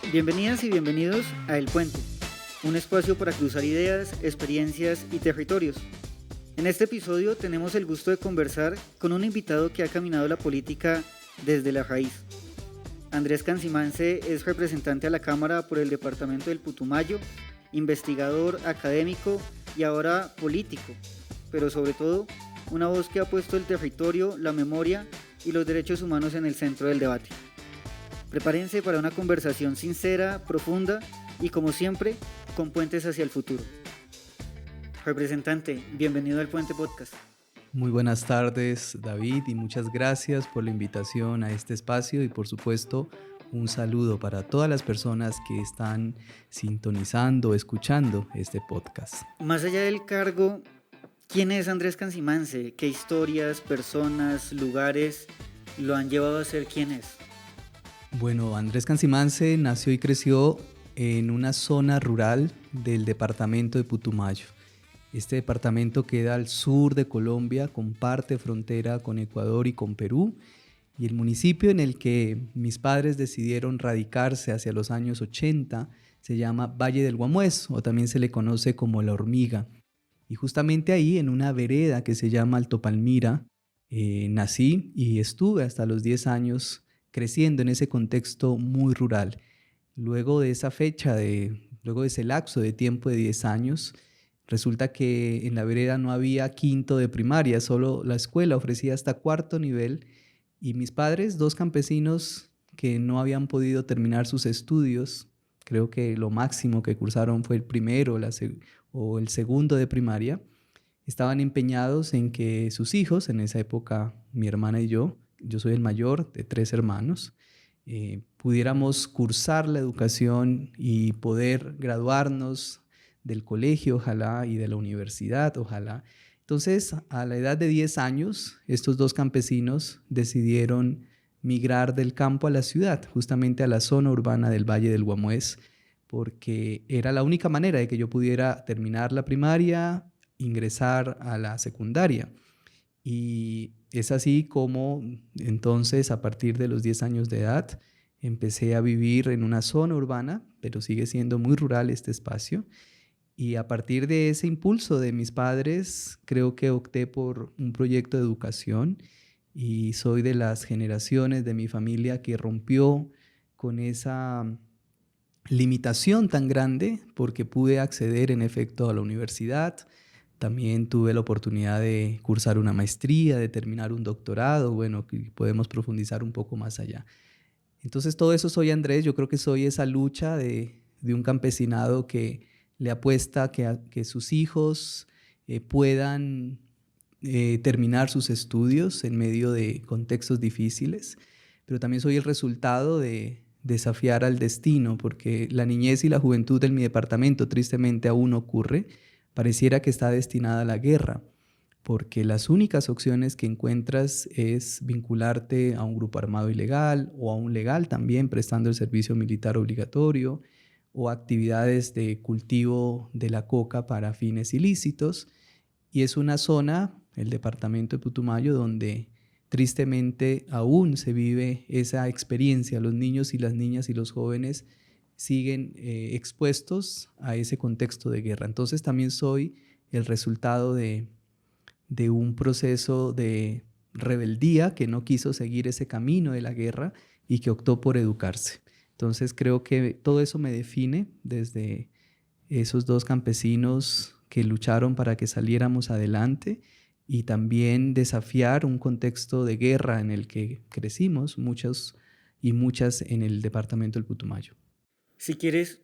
Bienvenidas y bienvenidos a El Puente, un espacio para cruzar ideas, experiencias y territorios. En este episodio tenemos el gusto de conversar con un invitado que ha caminado la política desde la raíz. Andrés Cancimance es representante a la Cámara por el departamento del Putumayo, investigador, académico y ahora político, pero sobre todo una voz que ha puesto el territorio, la memoria y los derechos humanos en el centro del debate. Prepárense para una conversación sincera, profunda y, como siempre, con puentes hacia el futuro. Representante, bienvenido al Puente Podcast. Muy buenas tardes, David, y muchas gracias por la invitación a este espacio y, por supuesto, un saludo para todas las personas que están sintonizando, escuchando este podcast. Más allá del cargo, ¿quién es Andrés Cancimance? ¿Qué historias, personas, lugares lo han llevado a ser quien es? Bueno, Andrés Cancimance nació y creció en una zona rural del departamento de Putumayo. Este departamento queda al sur de Colombia, comparte frontera con Ecuador y con Perú, y el municipio en el que mis padres decidieron radicarse hacia los años 80 se llama Valle del Guamués, o también se le conoce como La Hormiga. Y justamente ahí, en una vereda que se llama Alto Palmira, nací y estuve hasta los 10 años creciendo en ese contexto muy rural. Luego de esa luego de ese lapso de tiempo de 10 años, resulta que en la vereda no había quinto de primaria, solo la escuela ofrecía hasta cuarto nivel, y mis padres, dos campesinos que no habían podido terminar sus estudios, creo que lo máximo que cursaron fue el primero o el segundo de primaria, estaban empeñados en que sus hijos, en esa época mi hermana y yo soy el mayor de 3 hermanos, pudiéramos cursar la educación y poder graduarnos del colegio, ojalá, y de la universidad, ojalá. Entonces, a la edad de 10 años, estos dos campesinos decidieron migrar del campo a la ciudad, justamente a la zona urbana del Valle del Guamués, porque era la única manera de que yo pudiera terminar la primaria, ingresar a la secundaria. Y es así como entonces, a partir de los 10 años de edad, empecé a vivir en una zona urbana, pero sigue siendo muy rural este espacio. Y a partir de ese impulso de mis padres, creo que opté por un proyecto de educación y soy de las generaciones de mi familia que rompió con esa limitación tan grande porque pude acceder en efecto a la universidad. También tuve la oportunidad de cursar una maestría, de terminar un doctorado, bueno, que podemos profundizar un poco más allá. Entonces todo eso soy Andrés, yo creo que soy esa lucha de un campesinado que le apuesta a que sus hijos puedan terminar sus estudios en medio de contextos difíciles, pero también soy el resultado de desafiar al destino, porque la niñez y la juventud de mi departamento tristemente aún ocurre, pareciera que está destinada a la guerra, porque las únicas opciones que encuentras es vincularte a un grupo armado ilegal o a un legal también prestando el servicio militar obligatorio o actividades de cultivo de la coca para fines ilícitos. Y es una zona, el departamento de Putumayo, donde tristemente aún se vive esa experiencia. Los niños y las niñas y los jóvenes siguen expuestos a ese contexto de guerra. Entonces también soy el resultado de un proceso de rebeldía que no quiso seguir ese camino de la guerra y que optó por educarse. Entonces creo que todo eso me define desde esos dos campesinos que lucharon para que saliéramos adelante y también desafiar un contexto de guerra en el que crecimos muchos y muchas en el departamento del Putumayo. Si quieres,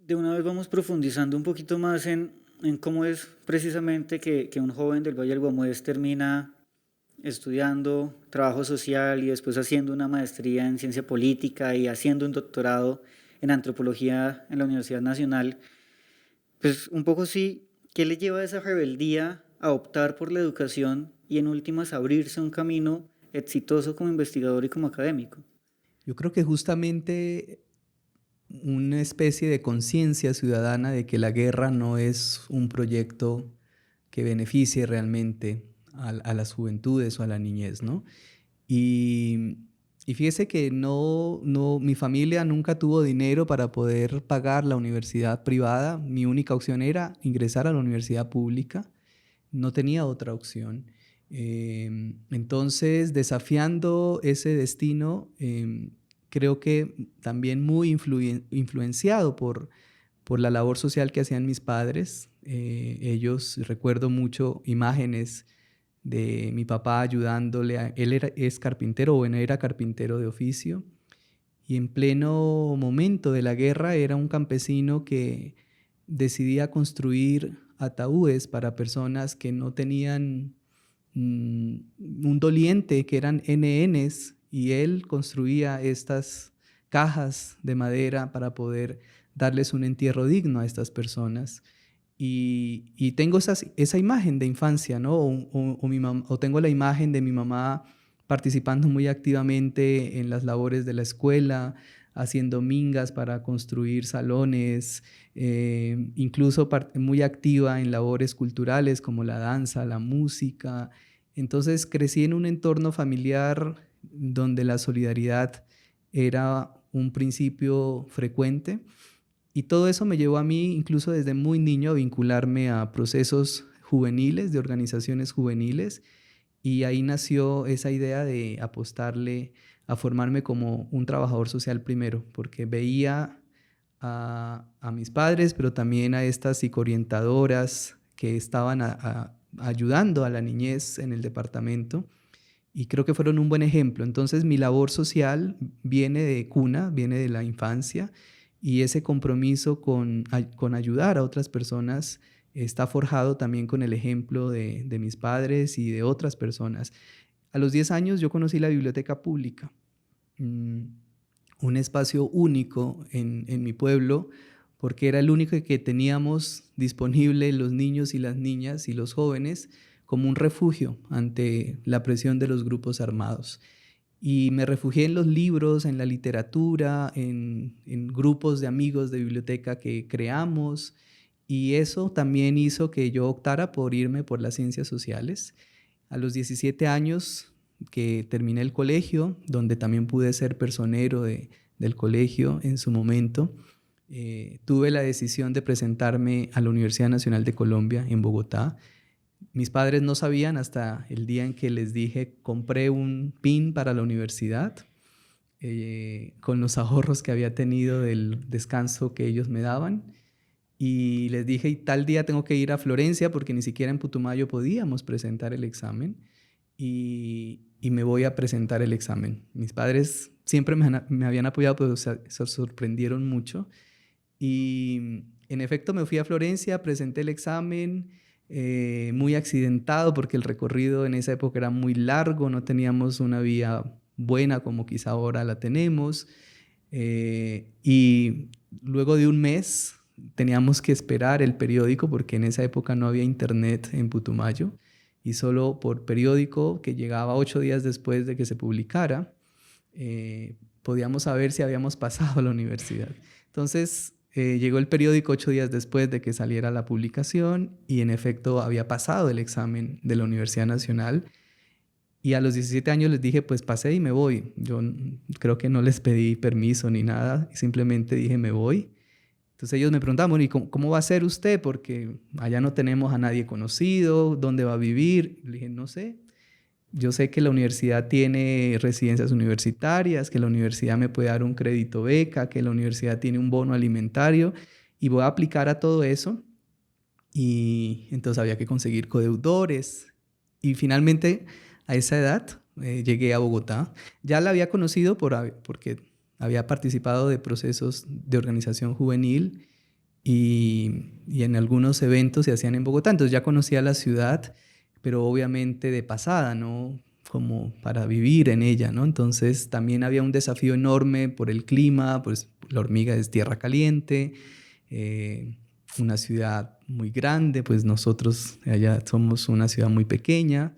de una vez vamos profundizando un poquito más en cómo es precisamente que un joven del Valle del Guamués termina estudiando trabajo social y después haciendo una maestría en ciencia política y haciendo un doctorado en antropología en la Universidad Nacional. Pues un poco sí, ¿qué le lleva a esa rebeldía a optar por la educación y en últimas abrirse un camino exitoso como investigador y como académico? Yo creo que justamente una especie de conciencia ciudadana de que la guerra no es un proyecto que beneficie realmente a las juventudes o a la niñez, ¿no? Y Y fíjese que mi familia nunca tuvo dinero para poder pagar la universidad privada. Mi única opción era ingresar a la universidad pública. No tenía otra opción. Entonces, desafiando ese destino, creo que también muy influenciado por la labor social que hacían mis padres. Ellos, recuerdo mucho imágenes de mi papá ayudándole. Es carpintero, bueno, era carpintero de oficio. Y en pleno momento de la guerra era un campesino que decidía construir ataúdes para personas que no tenían un doliente, que eran NNs, y él construía estas cajas de madera para poder darles un entierro digno a estas personas. Y tengo esa imagen de infancia, ¿no? O tengo la imagen de mi mamá participando muy activamente en las labores de la escuela, haciendo mingas para construir salones, incluso muy activa en labores culturales como la danza, la música. Entonces crecí en un entorno familiar donde la solidaridad era un principio frecuente. Y todo eso me llevó a mí, incluso desde muy niño, a vincularme a procesos juveniles, de organizaciones juveniles, y ahí nació esa idea de apostarle a formarme como un trabajador social primero, porque veía a mis padres, pero también a estas psicoorientadoras que estaban ayudando a la niñez en el departamento, y creo que fueron un buen ejemplo. Entonces mi labor social viene de cuna, viene de la infancia, y ese compromiso con ayudar a otras personas está forjado también con el ejemplo de mis padres y de otras personas. A los 10 años yo conocí la biblioteca pública, un espacio único en mi pueblo, porque era el único que teníamos disponible los niños y las niñas y los jóvenes como un refugio ante la presión de los grupos armados. Y me refugié en los libros, en la literatura, en grupos de amigos de biblioteca que creamos, y eso también hizo que yo optara por irme por las ciencias sociales. A los 17 años que terminé el colegio, donde también pude ser personero del colegio en su momento, tuve la decisión de presentarme a la Universidad Nacional de Colombia en Bogotá. Mis padres no sabían hasta el día en que les dije, compré un PIN para la universidad con los ahorros que había tenido del descanso que ellos me daban, y les dije, y tal día tengo que ir a Florencia porque ni siquiera en Putumayo podíamos presentar el examen, y me voy a presentar el examen. Mis padres siempre me habían apoyado, pero se sorprendieron mucho, y en efecto me fui a Florencia, presenté el examen. Muy accidentado porque el recorrido en esa época era muy largo, no teníamos una vía buena como quizá ahora la tenemos, y luego de un mes teníamos que esperar el periódico porque en esa época no había internet en Putumayo, y solo por periódico que llegaba 8 días después de que se publicara podíamos saber si habíamos pasado a la universidad. Entonces llegó el periódico 8 días después de que saliera la publicación, y en efecto había pasado el examen de la Universidad Nacional, y a los 17 años les dije, pues pasé y me voy. Yo creo que no les pedí permiso ni nada, simplemente dije me voy. Entonces ellos me preguntaban, bueno, ¿y cómo va a ser usted? Porque allá no tenemos a nadie conocido, ¿dónde va a vivir? Le dije, no sé. Yo sé que la universidad tiene residencias universitarias, que la universidad me puede dar un crédito beca, que la universidad tiene un bono alimentario, y voy a aplicar a todo eso. Y entonces había que conseguir codeudores. Y finalmente, a esa edad, llegué a Bogotá. Ya la había conocido porque había participado de procesos de organización juvenil, y en algunos eventos se hacían en Bogotá. Entonces ya conocía la ciudad, pero obviamente de pasada, ¿no? Como para vivir en ella, ¿no? Entonces también había un desafío enorme por el clima, pues La Hormiga es tierra caliente, una ciudad muy grande, pues nosotros allá somos una ciudad muy pequeña.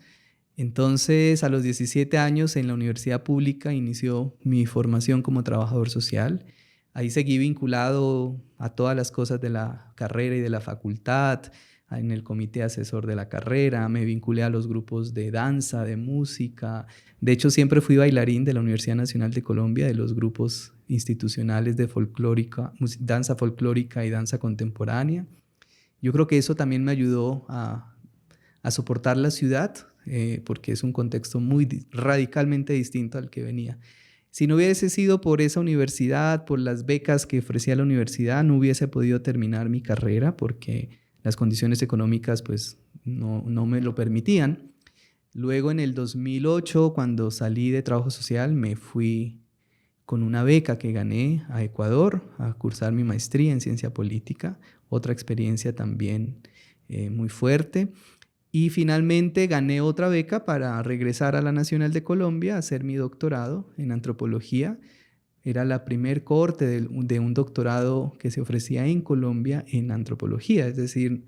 Entonces a los 17 años en la universidad pública inició mi formación como trabajador social. Ahí seguí vinculado a todas las cosas de la carrera y de la facultad, en el comité asesor de la carrera, me vinculé a los grupos de danza, de música. De hecho, siempre fui bailarín de la Universidad Nacional de Colombia, de los grupos institucionales de danza folclórica y danza contemporánea. Yo creo que eso también me ayudó a soportar la ciudad, porque es un contexto radicalmente distinto al que venía. Si no hubiese sido por esa universidad, por las becas que ofrecía la universidad, no hubiese podido terminar mi carrera porque las condiciones económicas pues, no me lo permitían. Luego, en el 2008, cuando salí de trabajo social, me fui con una beca que gané a Ecuador a cursar mi maestría en ciencia política, otra experiencia también muy fuerte. Y finalmente gané otra beca para regresar a la Nacional de Colombia a hacer mi doctorado en antropología. Era la primer cohorte de un doctorado que se ofrecía en Colombia en antropología, es decir,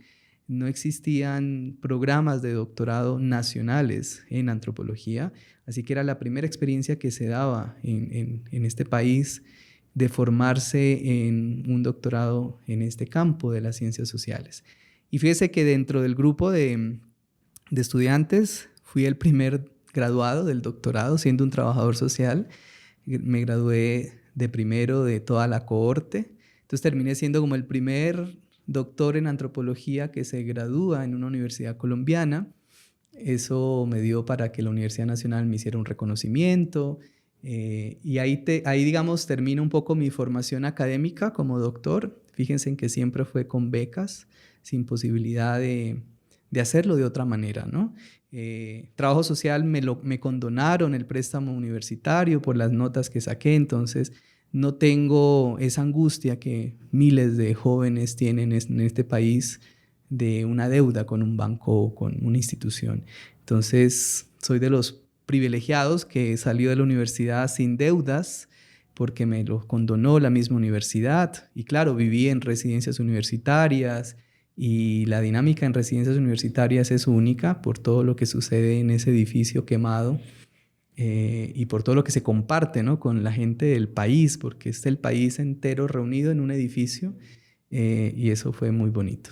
no existían programas de doctorado nacionales en antropología, así que era la primera experiencia que se daba en este país de formarse en un doctorado en este campo de las ciencias sociales. Y fíjese que dentro del grupo de estudiantes fui el primer graduado del doctorado siendo un trabajador social. Me gradué de primero de toda la cohorte, entonces terminé siendo como el primer doctor en antropología que se gradúa en una universidad colombiana. Eso me dio para que la Universidad Nacional me hiciera un reconocimiento y ahí digamos termina un poco mi formación académica como doctor. Fíjense en que siempre fue con becas, sin posibilidad de hacerlo de otra manera, ¿no? Trabajo social me condonaron el préstamo universitario por las notas que saqué, entonces no tengo esa angustia que miles de jóvenes tienen en este país de una deuda con un banco o con una institución. Entonces, soy de los privilegiados que salió de la universidad sin deudas porque me lo condonó la misma universidad. Y claro, viví en residencias universitarias y la dinámica en residencias universitarias es única por todo lo que sucede en ese edificio quemado. Y por todo lo que se comparte, ¿no?, con la gente del país, porque es el país entero reunido en un edificio y eso fue muy bonito.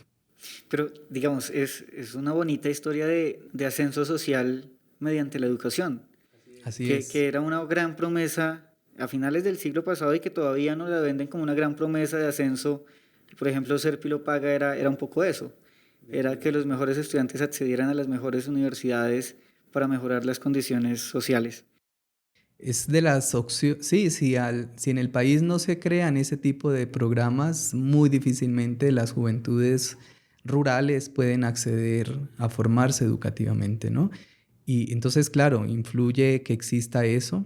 Pero, digamos, es una bonita historia de ascenso social mediante la educación. Así es. Que era una gran promesa a finales del siglo pasado y que todavía nos la venden como una gran promesa de ascenso. Por ejemplo, Ser Pilo Paga era un poco eso. Era que los mejores estudiantes accedieran a las mejores universidades para mejorar las condiciones sociales. Es de las opciones, sí, si en el país no se crean ese tipo de programas, muy difícilmente las juventudes rurales pueden acceder a formarse educativamente, ¿no? Y entonces, claro, influye que exista eso,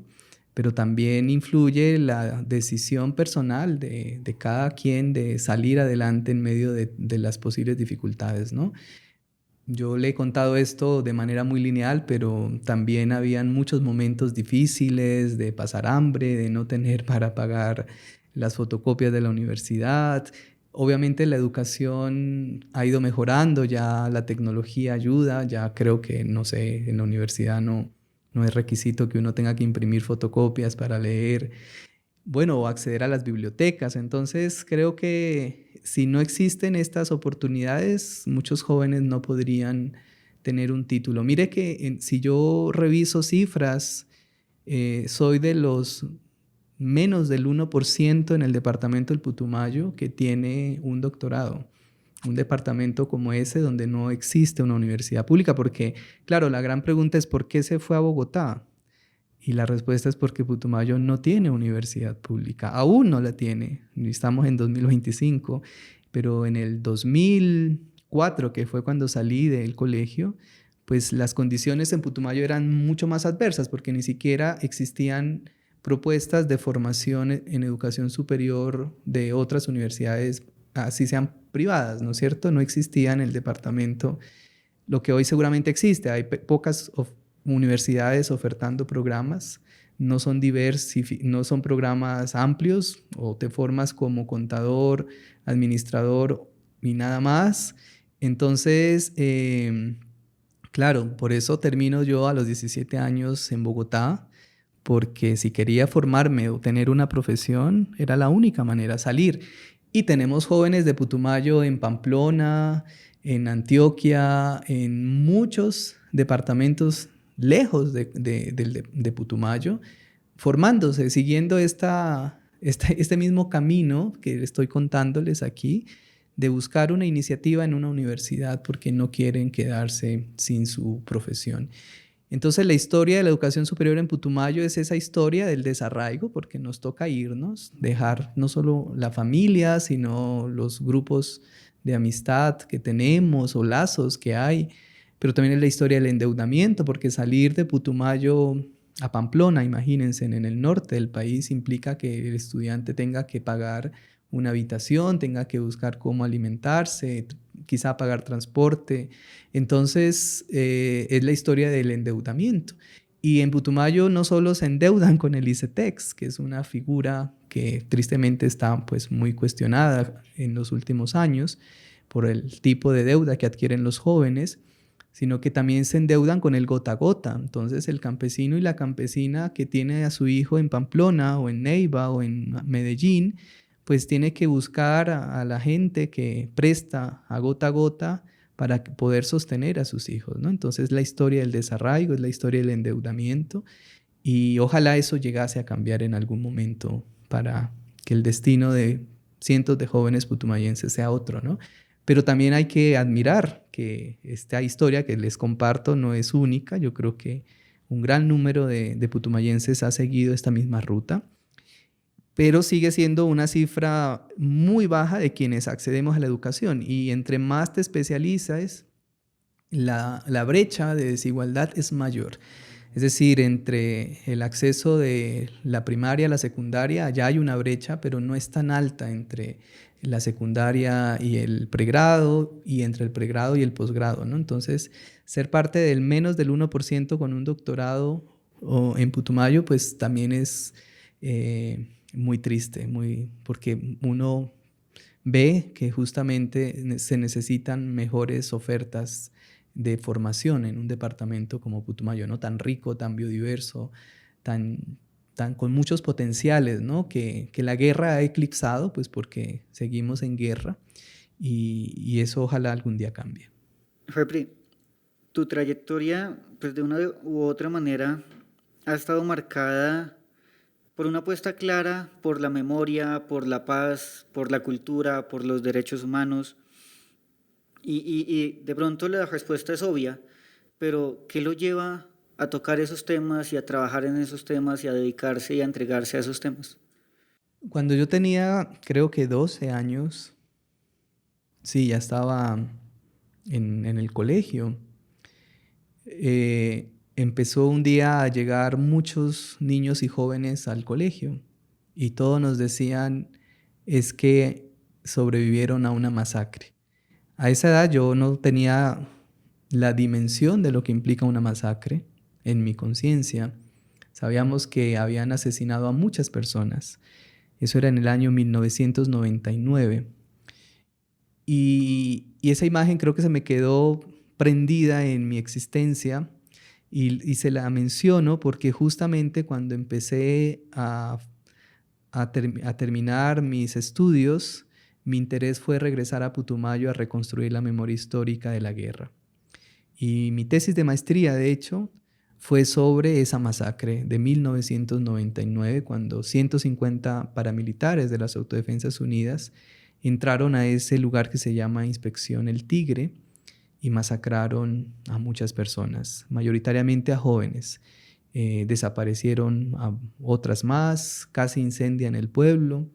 pero también influye la decisión personal de cada quien de salir adelante en medio de las posibles dificultades, ¿no? Yo le he contado esto de manera muy lineal, pero también habían muchos momentos difíciles de pasar hambre, de no tener para pagar las fotocopias de la universidad. Obviamente la educación ha ido mejorando, ya la tecnología ayuda, ya creo que, no sé, en la universidad no es requisito que uno tenga que imprimir fotocopias para leer, bueno, o acceder a las bibliotecas. Entonces, creo que si no existen estas oportunidades, muchos jóvenes no podrían tener un título. Mire que si yo reviso cifras, soy de los menos del 1% en el departamento del Putumayo que tiene un doctorado. Un departamento como ese donde no existe una universidad pública, porque, claro, la gran pregunta es ¿por qué se fue a Bogotá? Y la respuesta es porque Putumayo no tiene universidad pública, aún no la tiene. Estamos en 2025, pero en el 2004, que fue cuando salí del colegio, pues las condiciones en Putumayo eran mucho más adversas porque ni siquiera existían propuestas de formación en educación superior de otras universidades, así sean privadas, ¿no es cierto? No existía en el departamento lo que hoy seguramente existe. Hay pocas universidades ofertando programas, no son programas amplios, o te formas como contador, administrador y nada más. Entonces, claro, por eso termino yo a los 17 años en Bogotá, porque si quería formarme o tener una profesión, era la única manera, salir. Y tenemos jóvenes de Putumayo en Pamplona, en Antioquia, en muchos departamentos lejos de Putumayo, formándose, siguiendo este mismo camino que estoy contándoles aquí, de buscar una iniciativa en una universidad porque no quieren quedarse sin su profesión. Entonces la historia de la educación superior en Putumayo es esa historia del desarraigo, porque nos toca irnos, dejar no solo la familia, sino los grupos de amistad que tenemos o lazos que hay, pero también es la historia del endeudamiento, porque salir de Putumayo a Pamplona, imagínense, en el norte del país, implica que el estudiante tenga que pagar una habitación, tenga que buscar cómo alimentarse, quizá pagar transporte. Entonces, es la historia del endeudamiento. Y en Putumayo no solo se endeudan con el ICETEX, que es una figura que tristemente está pues, muy cuestionada en los últimos años por el tipo de deuda que adquieren los jóvenes, sino que también se endeudan con el gota a gota. Entonces, el campesino y la campesina que tiene a su hijo en Pamplona o en Neiva o en Medellín, pues tiene que buscar a la gente que presta a gota para poder sostener a sus hijos, ¿no? Entonces la historia del desarraigo es la historia del endeudamiento y ojalá eso llegase a cambiar en algún momento para que el destino de cientos de jóvenes putumayenses sea otro, ¿no? Pero también hay que admirar que esta historia que les comparto no es única. Yo creo que un gran número de putumayenses ha seguido esta misma ruta, pero sigue siendo una cifra muy baja de quienes accedemos a la educación. Y entre más te especializas, la brecha de desigualdad es mayor. Es decir, entre el acceso de la primaria a la secundaria, allá hay una brecha, pero no es tan alta entre la secundaria y el pregrado, y entre el pregrado y el posgrado, ¿no? Entonces, ser parte del menos del 1% con un doctorado en Putumayo, pues también es muy triste, porque uno ve que justamente se necesitan mejores ofertas de formación en un departamento como Putumayo, ¿no? Tan rico, tan biodiverso, con muchos potenciales, ¿no? Que la guerra ha eclipsado, pues porque seguimos en guerra y eso ojalá algún día cambie. Fepri, tu trayectoria, pues de una u otra manera, ha estado marcada por una apuesta clara por la memoria, por la paz, por la cultura, por los derechos humanos. Y de pronto la respuesta es obvia, pero ¿qué lo lleva a tocar esos temas y a trabajar en esos temas y a dedicarse y a entregarse a esos temas? Cuando yo tenía, creo que 12 años, sí, ya estaba en el colegio, empezó un día a llegar muchos niños y jóvenes al colegio y todos nos decían es que sobrevivieron a una masacre. A esa edad yo no tenía la dimensión de lo que implica una masacre en mi conciencia. Sabíamos que habían asesinado a muchas personas. Eso era en el año 1999. Y esa imagen creo que se me quedó prendida en mi existencia y se la menciono porque justamente cuando empecé a terminar mis estudios, mi interés fue regresar a Putumayo a reconstruir la memoria histórica de la guerra. Y mi tesis de maestría, de hecho, fue sobre esa masacre de 1999, cuando 150 paramilitares de las Autodefensas Unidas entraron a ese lugar que se llama Inspección El Tigre y masacraron a muchas personas, mayoritariamente a jóvenes. Desaparecieron a otras más, casi incendian el pueblo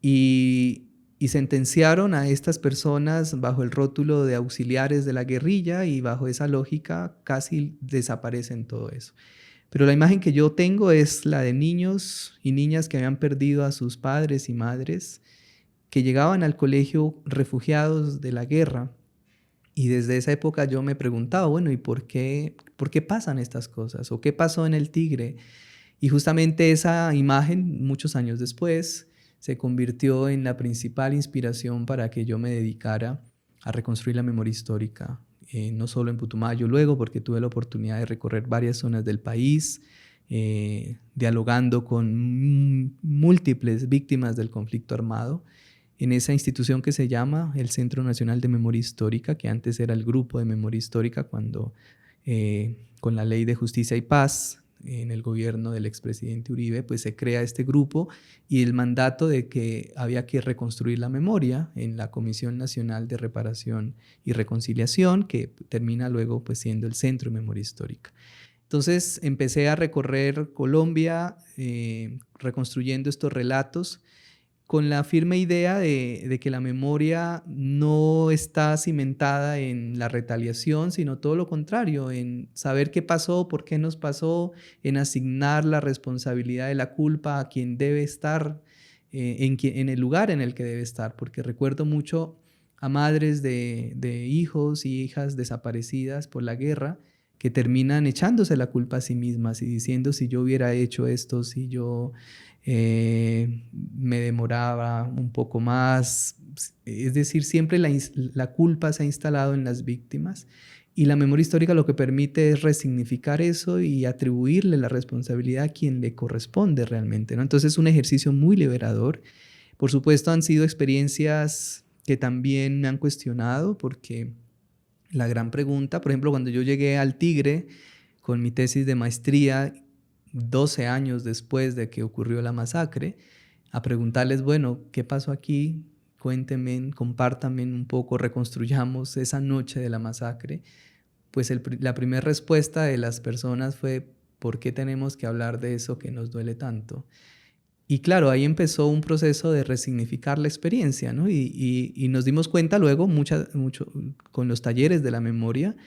y sentenciaron a estas personas bajo el rótulo de auxiliares de la guerrilla y bajo esa lógica casi desaparecen todo eso. Pero la imagen que yo tengo es la de niños y niñas que habían perdido a sus padres y madres, que llegaban al colegio refugiados de la guerra. Y desde esa época yo me preguntaba, bueno, ¿y por qué pasan estas cosas? ¿O qué pasó en el Tigre? Y justamente esa imagen, muchos años después, se convirtió en la principal inspiración para que yo me dedicara a reconstruir la memoria histórica, no solo en Putumayo luego, porque tuve la oportunidad de recorrer varias zonas del país, dialogando con múltiples víctimas del conflicto armado, en esa institución que se llama el Centro Nacional de Memoria Histórica, que antes era el Grupo de Memoria Histórica, cuando con la Ley de Justicia y Paz, en el gobierno del expresidente Uribe, pues se crea este grupo y el mandato de que había que reconstruir la memoria en la Comisión Nacional de Reparación y Reconciliación, que termina luego pues siendo el Centro de Memoria Histórica. Entonces empecé a recorrer Colombia reconstruyendo estos relatos con la firme idea de que la memoria no está cimentada en la retaliación, sino todo lo contrario, en saber qué pasó, por qué nos pasó, en asignar la responsabilidad de la culpa a quien debe estar, en el lugar en el que debe estar, porque recuerdo mucho a madres de hijos y hijas desaparecidas por la guerra, que terminan echándose la culpa a sí mismas y diciendo si yo hubiera hecho esto, si yo me demoraba un poco más. Es decir, siempre la culpa se ha instalado en las víctimas y la memoria histórica lo que permite es resignificar eso y atribuirle la responsabilidad a quien le corresponde realmente, ¿no? Entonces es un ejercicio muy liberador. Por supuesto han sido experiencias que también me han cuestionado porque la gran pregunta, por ejemplo, cuando yo llegué al Tigre con mi tesis de maestría, 12 años después de que ocurrió la masacre, a preguntarles, bueno, ¿qué pasó aquí? Cuéntenme, compártanme un poco, reconstruyamos esa noche de la masacre. Pues la primera respuesta de las personas fue, ¿por qué tenemos que hablar de eso que nos duele tanto? Y claro, ahí empezó un proceso de resignificar la experiencia, ¿no? Y nos dimos cuenta luego, mucho, con los talleres de la memoria,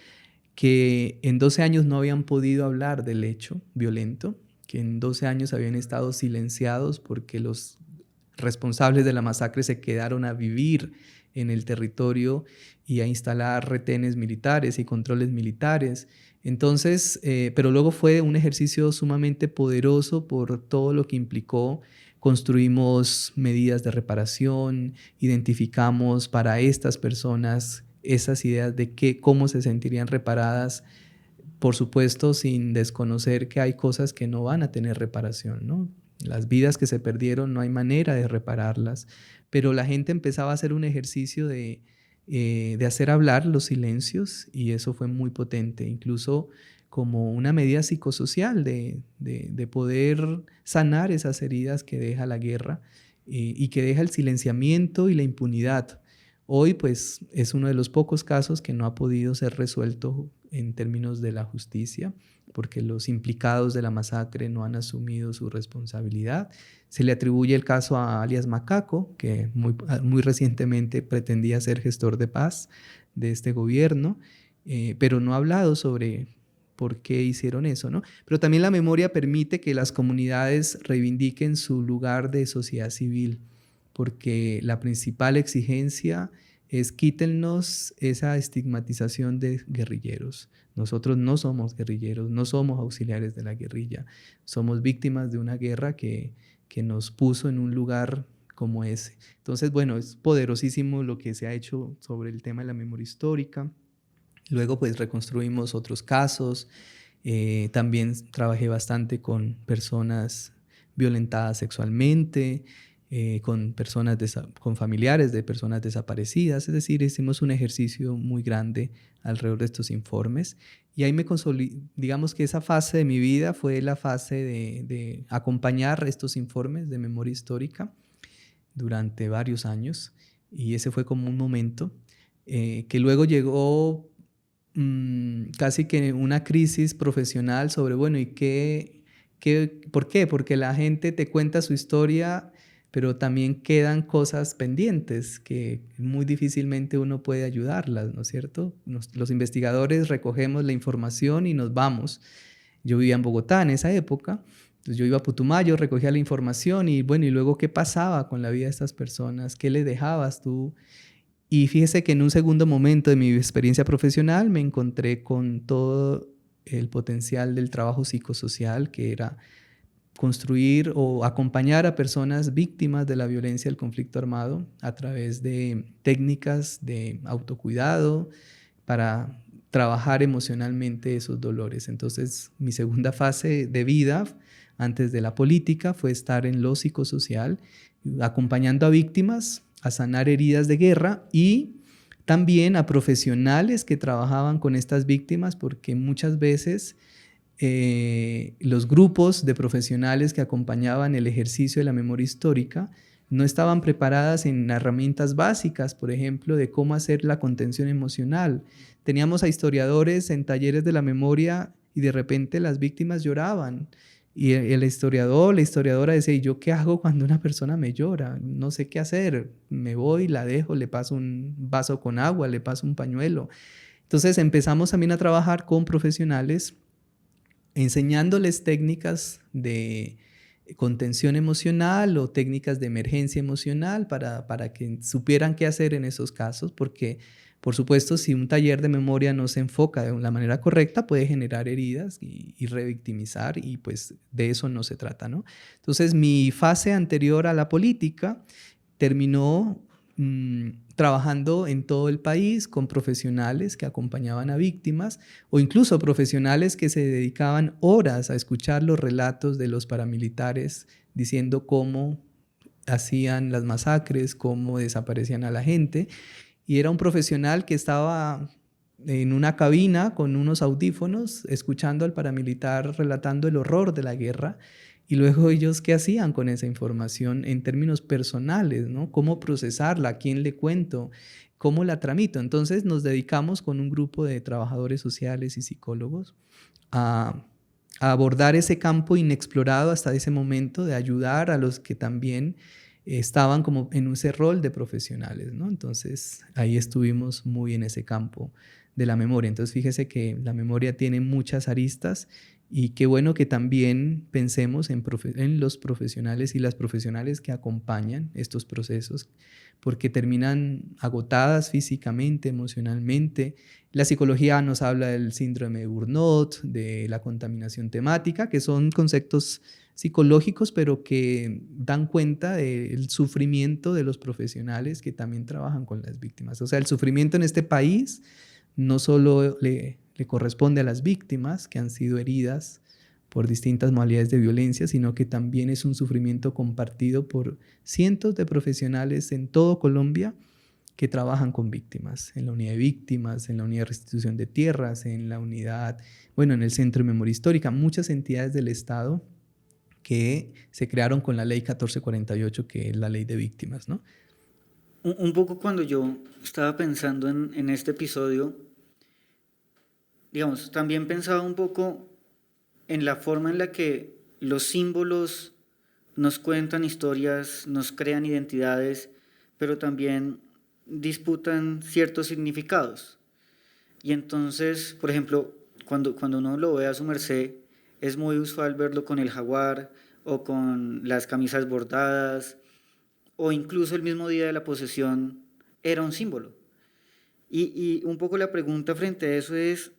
que en 12 años no habían podido hablar del hecho violento, que en 12 años habían estado silenciados porque los responsables de la masacre se quedaron a vivir en el territorio y a instalar retenes militares y controles militares. Entonces, pero luego fue un ejercicio sumamente poderoso por todo lo que implicó. Construimos medidas de reparación, identificamos para estas personas esas ideas de cómo se sentirían reparadas, por supuesto sin desconocer que hay cosas que no van a tener reparación, ¿no? Las vidas que se perdieron no hay manera de repararlas, pero la gente empezaba a hacer un ejercicio de hacer hablar los silencios y eso fue muy potente, incluso como una medida psicosocial de poder sanar esas heridas que deja la guerra y que deja el silenciamiento y la impunidad. Hoy pues es uno de los pocos casos que no ha podido ser resuelto en términos de la justicia, porque los implicados de la masacre no han asumido su responsabilidad. Se le atribuye el caso a alias Macaco, que muy recientemente pretendía ser gestor de paz de este gobierno, pero no ha hablado sobre por qué hicieron eso, ¿no? Pero también la memoria permite que las comunidades reivindiquen su lugar de sociedad civil, porque la principal exigencia es quítennos esa estigmatización de guerrilleros. Nosotros no somos guerrilleros, no somos auxiliares de la guerrilla, somos víctimas de una guerra que nos puso en un lugar como ese. Entonces, bueno, es poderosísimo lo que se ha hecho sobre el tema de la memoria histórica. Luego, pues, reconstruimos otros casos. También trabajé bastante con personas violentadas sexualmente, con familiares de personas desaparecidas. Es decir, hicimos un ejercicio muy grande alrededor de estos informes. Y ahí me consolidé, digamos que esa fase de mi vida fue la fase de acompañar estos informes de memoria histórica durante varios años. Y ese fue como un momento que luego llegó casi que una crisis profesional sobre, bueno, ¿y por qué? Porque la gente te cuenta su historia, pero también quedan cosas pendientes que muy difícilmente uno puede ayudarlas, ¿no es cierto? Los investigadores recogemos la información y nos vamos. Yo vivía en Bogotá en esa época, entonces yo iba a Putumayo, recogía la información y bueno, y luego ¿qué pasaba con la vida de estas personas? ¿Qué les dejabas tú? Y fíjese que en un segundo momento de mi experiencia profesional me encontré con todo el potencial del trabajo psicosocial, que era construir o acompañar a personas víctimas de la violencia del conflicto armado a través de técnicas de autocuidado para trabajar emocionalmente esos dolores. Entonces, mi segunda fase de vida antes de la política fue estar en lo psicosocial, acompañando a víctimas a sanar heridas de guerra y también a profesionales que trabajaban con estas víctimas, porque muchas veces los grupos de profesionales que acompañaban el ejercicio de la memoria histórica no estaban preparadas en herramientas básicas, por ejemplo, de cómo hacer la contención emocional. Teníamos a historiadores en talleres de la memoria y de repente las víctimas lloraban. Y el historiador, la historiadora decía, ¿y yo qué hago cuando una persona me llora? No sé qué hacer. Me voy, la dejo, le paso un vaso con agua, le paso un pañuelo. Entonces empezamos también a trabajar con profesionales enseñándoles técnicas de contención emocional o técnicas de emergencia emocional para que supieran qué hacer en esos casos, porque por supuesto si un taller de memoria no se enfoca de la manera correcta puede generar heridas y revictimizar, y pues de eso no se trata, ¿no? Entonces mi fase anterior a la política terminó trabajando en todo el país con profesionales que acompañaban a víctimas o incluso profesionales que se dedicaban horas a escuchar los relatos de los paramilitares diciendo cómo hacían las masacres, cómo desaparecían a la gente. Y era un profesional que estaba en una cabina con unos audífonos escuchando al paramilitar relatando el horror de la guerra. Y luego ellos, ¿qué hacían con esa información en términos personales, ¿no? ¿Cómo procesarla? ¿A quién le cuento? ¿Cómo la tramito? Entonces nos dedicamos con un grupo de trabajadores sociales y psicólogos a abordar ese campo inexplorado hasta ese momento, de ayudar a los que también estaban como en ese rol de profesionales, ¿no? Entonces ahí estuvimos muy en ese campo de la memoria. Entonces fíjese que la memoria tiene muchas aristas. Y qué bueno que también pensemos en los profesionales y las profesionales que acompañan estos procesos, porque terminan agotadas físicamente, emocionalmente. La psicología nos habla del síndrome de Burnout, de la contaminación temática, que son conceptos psicológicos, pero que dan cuenta del sufrimiento de los profesionales que también trabajan con las víctimas. O sea, el sufrimiento en este país no solo le corresponde a las víctimas que han sido heridas por distintas modalidades de violencia, sino que también es un sufrimiento compartido por cientos de profesionales en todo Colombia que trabajan con víctimas, en la unidad de víctimas, en la unidad de restitución de tierras, en la unidad, bueno, en el Centro de Memoria Histórica, muchas entidades del Estado que se crearon con la Ley 1448, que es la Ley de Víctimas, ¿no? Un poco cuando yo estaba pensando en este episodio, digamos, también pensaba un poco en la forma en la que los símbolos nos cuentan historias, nos crean identidades, pero también disputan ciertos significados. Y entonces, por ejemplo, cuando uno lo ve a su merced, es muy usual verlo con el jaguar o con las camisas bordadas, o incluso el mismo día de la posesión era un símbolo. Y un poco la pregunta frente a eso es,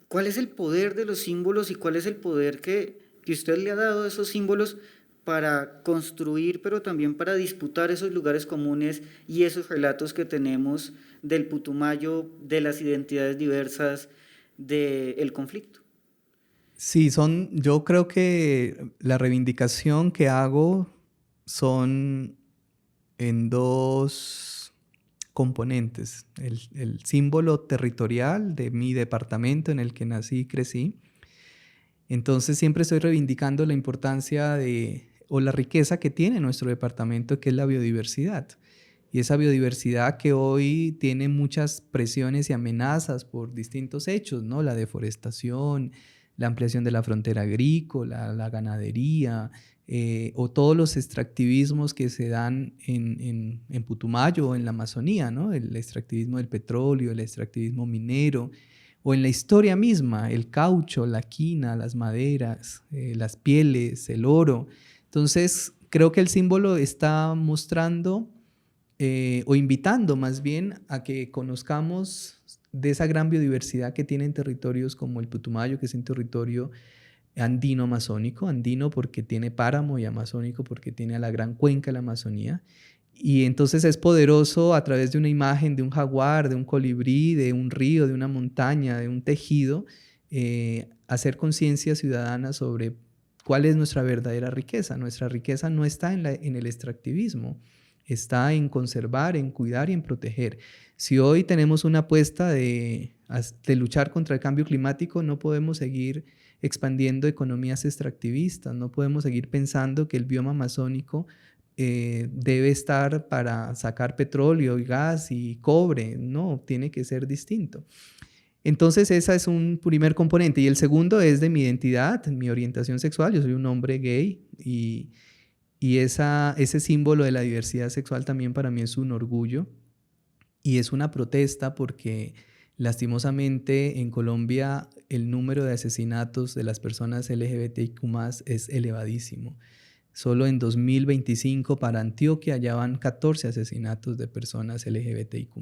¿cuál es el poder de los símbolos y cuál es el poder que usted le ha dado a esos símbolos para construir, pero también para disputar esos lugares comunes y esos relatos que tenemos del Putumayo, de las identidades diversas, del conflicto? Sí, yo creo que la reivindicación que hago son en dos componentes. El símbolo territorial de mi departamento en el que nací y crecí. Entonces siempre estoy reivindicando la importancia o la riqueza que tiene nuestro departamento, que es la biodiversidad. Y esa biodiversidad que hoy tiene muchas presiones y amenazas por distintos hechos, ¿no? La deforestación, la ampliación de la frontera agrícola, la ganadería, o todos los extractivismos que se dan en Putumayo o en la Amazonía, ¿no? El extractivismo del petróleo, el extractivismo minero, o en la historia misma, el caucho, la quina, las maderas, las pieles, el oro. Entonces, creo que el símbolo está mostrando o invitando más bien a que conozcamos de esa gran biodiversidad que tienen territorios como el Putumayo, que es un territorio andino amazónico, andino porque tiene páramo y amazónico porque tiene a la gran cuenca de la Amazonía. Y entonces es poderoso a través de una imagen de un jaguar, de un colibrí, de un río, de una montaña, de un tejido, hacer conciencia ciudadana sobre ¿cuál es nuestra verdadera riqueza? Nuestra riqueza no está en el extractivismo, está en conservar, en cuidar y en proteger. Si hoy tenemos una apuesta de luchar contra el cambio climático, no podemos seguir expandiendo economías extractivistas, no podemos seguir pensando que el bioma amazónico debe estar para sacar petróleo y gas y cobre. No, tiene que ser distinto. Entonces ese es un primer componente. Y el segundo es de mi identidad, mi orientación sexual. Yo soy un hombre gay y ese símbolo de la diversidad sexual también para mí es un orgullo y es una protesta porque lastimosamente en Colombia el número de asesinatos de las personas LGBTIQ+ es elevadísimo. Solo en 2025 para Antioquia ya van 14 asesinatos de personas LGBTIQ+.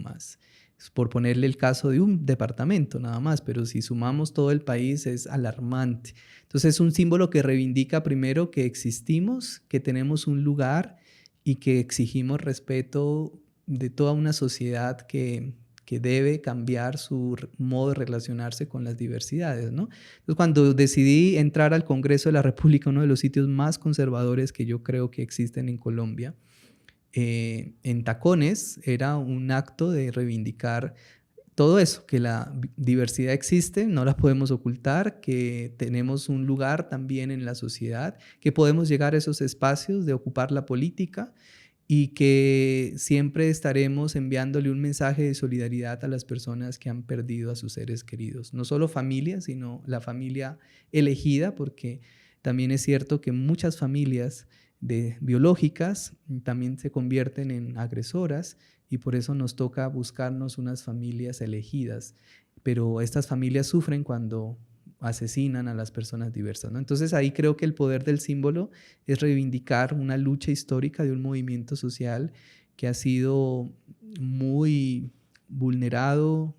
Por ponerle el caso de un departamento nada más, pero si sumamos todo el país es alarmante. Entonces es un símbolo que reivindica primero que existimos, que tenemos un lugar y que exigimos respeto de toda una sociedad que debe cambiar su modo de relacionarse con las diversidades, ¿no? Entonces, cuando decidí entrar al Congreso de la República, uno de los sitios más conservadores que yo creo que existen en Colombia, en tacones, era un acto de reivindicar todo eso, que la diversidad existe, no la podemos ocultar, que tenemos un lugar también en la sociedad, que podemos llegar a esos espacios de ocupar la política y que siempre estaremos enviándole un mensaje de solidaridad a las personas que han perdido a sus seres queridos. No solo familias, sino la familia elegida, porque también es cierto que muchas familias biológicas también se convierten en agresoras y por eso nos toca buscarnos unas familias elegidas. Pero estas familias sufren cuando asesinan a las personas diversas, ¿no? Entonces ahí creo que el poder del símbolo es reivindicar una lucha histórica de un movimiento social que ha sido muy vulnerado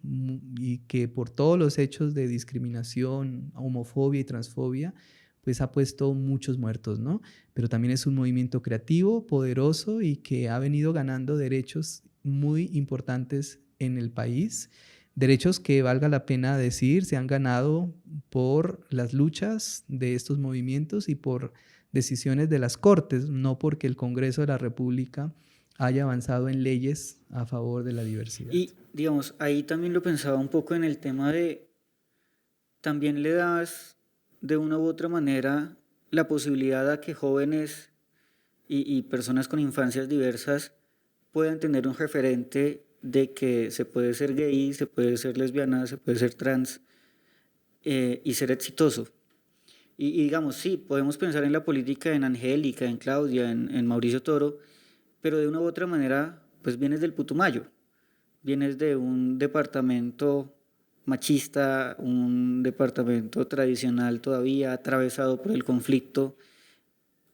y que por todos los hechos de discriminación, homofobia y transfobia, pues ha puesto muchos muertos, ¿no? Pero también es un movimiento creativo, poderoso y que ha venido ganando derechos muy importantes en el país. Derechos que, valga la pena decir, se han ganado por las luchas de estos movimientos y por decisiones de las Cortes, no porque el Congreso de la República haya avanzado en leyes a favor de la diversidad. Y, digamos, ahí también lo pensaba un poco en el tema de, también le das de una u otra manera la posibilidad a que jóvenes y personas con infancias diversas puedan tener un referente de que se puede ser gay, se puede ser lesbiana, se puede ser trans y ser exitoso. Y digamos, sí, podemos pensar en la política, en Angélica, en Claudia, en Mauricio Toro, pero de una u otra manera, pues vienes del Putumayo, vienes de un departamento machista, un departamento tradicional todavía atravesado por el conflicto.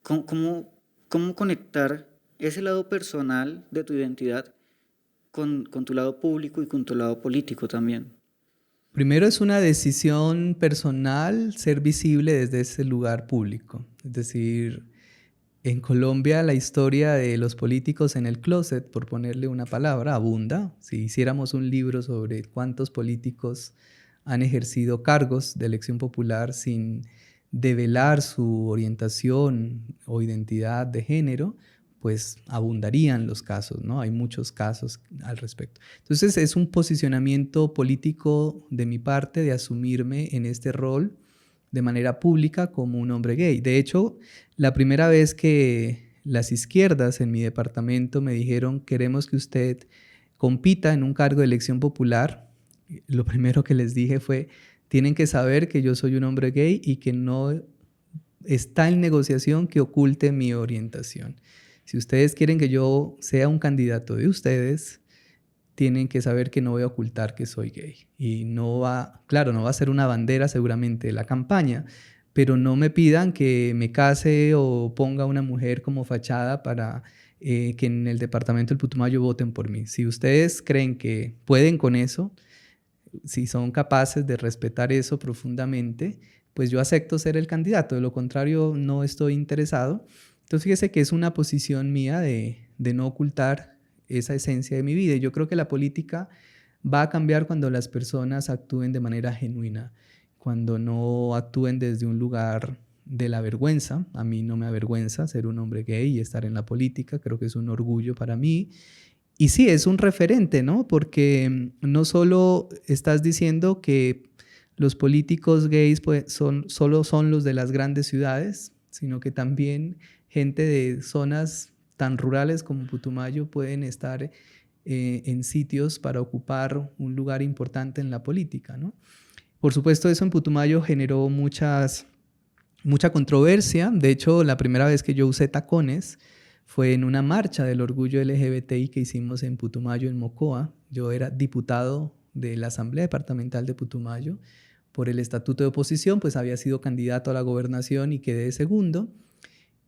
¿Cómo conectar ese lado personal de tu identidad con tu lado público y con tu lado político también? Primero es una decisión personal ser visible desde ese lugar público. Es decir, en Colombia la historia de los políticos en el closet, por ponerle una palabra, abunda. Si hiciéramos un libro sobre cuántos políticos han ejercido cargos de elección popular sin develar su orientación o identidad de género, pues abundarían los casos, ¿no? Hay muchos casos al respecto. Entonces es un posicionamiento político de mi parte de asumirme en este rol de manera pública como un hombre gay. De hecho, la primera vez que las izquierdas en mi departamento me dijeron queremos que usted compita en un cargo de elección popular, lo primero que les dije fue tienen que saber que yo soy un hombre gay y que no está en negociación que oculte mi orientación. Si ustedes quieren que yo sea un candidato de ustedes, tienen que saber que no voy a ocultar que soy gay. Y no va a ser una bandera seguramente de la campaña, pero no me pidan que me case o ponga una mujer como fachada para que en el departamento del Putumayo voten por mí. Si ustedes creen que pueden con eso, si son capaces de respetar eso profundamente, pues yo acepto ser el candidato. De lo contrario, no estoy interesado. Entonces, fíjese que es una posición mía de no ocultar esa esencia de mi vida. Y yo creo que la política va a cambiar cuando las personas actúen de manera genuina, cuando no actúen desde un lugar de la vergüenza. A mí no me avergüenza ser un hombre gay y estar en la política, creo que es un orgullo para mí. Y sí, es un referente, ¿no? Porque no solo estás diciendo que los políticos gays pues, solo son los de las grandes ciudades, sino que también gente de zonas tan rurales como Putumayo pueden estar en sitios para ocupar un lugar importante en la política, ¿no? Por supuesto, eso en Putumayo generó mucha controversia. De hecho, la primera vez que yo usé tacones fue en una marcha del orgullo LGBTI que hicimos en Putumayo, en Mocoa. Yo era diputado de la Asamblea Departamental de Putumayo. Por el estatuto de oposición, pues había sido candidato a la gobernación y quedé de segundo.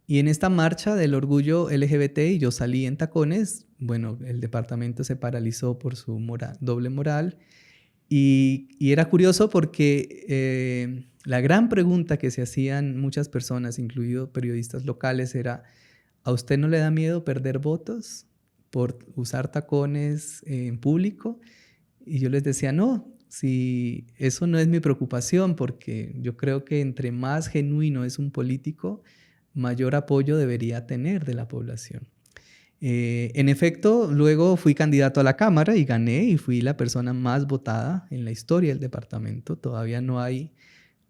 Y en esta marcha del orgullo LGBTI yo salí en tacones. Bueno, el departamento se paralizó por su doble moral. Y era curioso porque la gran pregunta que se hacían muchas personas, incluidos periodistas locales, era: ¿a usted no le da miedo perder votos por usar tacones en público? Y yo les decía, no, si eso no es mi preocupación, porque yo creo que entre más genuino es un político, mayor apoyo debería tener de la población. En efecto, luego fui candidato a la Cámara y gané y fui la persona más votada en la historia del departamento. Todavía no hay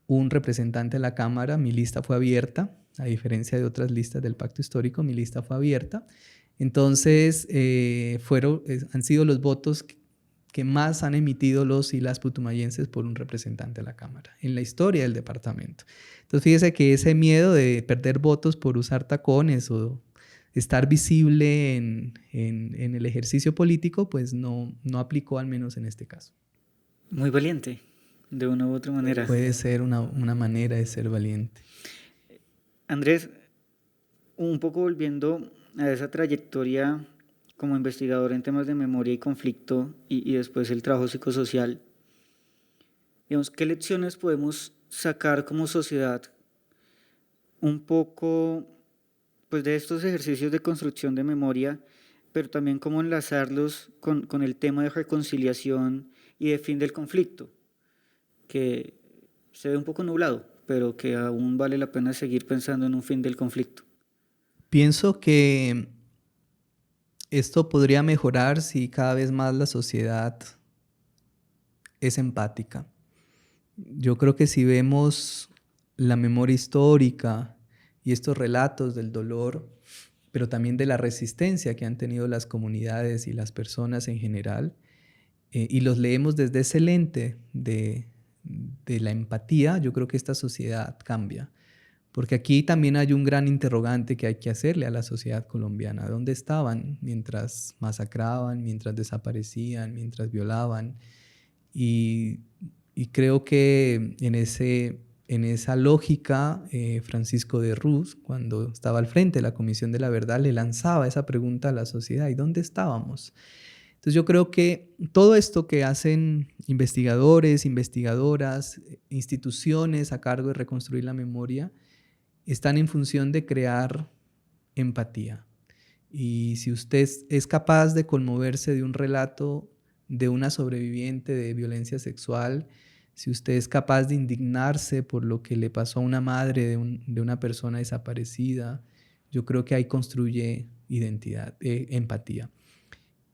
un representante en la Cámara, mi lista fue abierta, a diferencia de otras listas del Pacto Histórico, mi lista fue abierta. Entonces, han sido los votos que más han emitido los y las putumayenses por un representante de la Cámara en la historia del departamento. Entonces, fíjese que ese miedo de perder votos por usar tacones o estar visible en el ejercicio político, pues no aplicó, al menos en este caso. Muy valiente, de una u otra manera. Puede ser una manera de ser valiente. Andrés, un poco volviendo a esa trayectoria como investigador en temas de memoria y conflicto y después el trabajo psicosocial, digamos, ¿qué lecciones podemos sacar como sociedad un poco pues, de estos ejercicios de construcción de memoria, pero también cómo enlazarlos con el tema de reconciliación y de fin del conflicto, que se ve un poco nublado, pero que aún vale la pena seguir pensando en un fin del conflicto? Pienso que esto podría mejorar si cada vez más la sociedad es empática. Yo creo que si vemos la memoria histórica y estos relatos del dolor, pero también de la resistencia que han tenido las comunidades y las personas en general, y los leemos desde ese lente de la empatía, yo creo que esta sociedad cambia. Porque aquí también hay un gran interrogante que hay que hacerle a la sociedad colombiana. ¿Dónde estaban mientras masacraban, mientras desaparecían, mientras violaban? Y creo que en esa lógica, Francisco de Ruz, cuando estaba al frente de la Comisión de la Verdad, le lanzaba esa pregunta a la sociedad: ¿y dónde estábamos? Entonces yo creo que todo esto que hacen investigadores, investigadoras, instituciones a cargo de reconstruir la memoria, están en función de crear empatía. Y si usted es capaz de conmoverse de un relato de una sobreviviente de violencia sexual, si usted es capaz de indignarse por lo que le pasó a una madre de una persona desaparecida, yo creo que ahí construye identidad, empatía.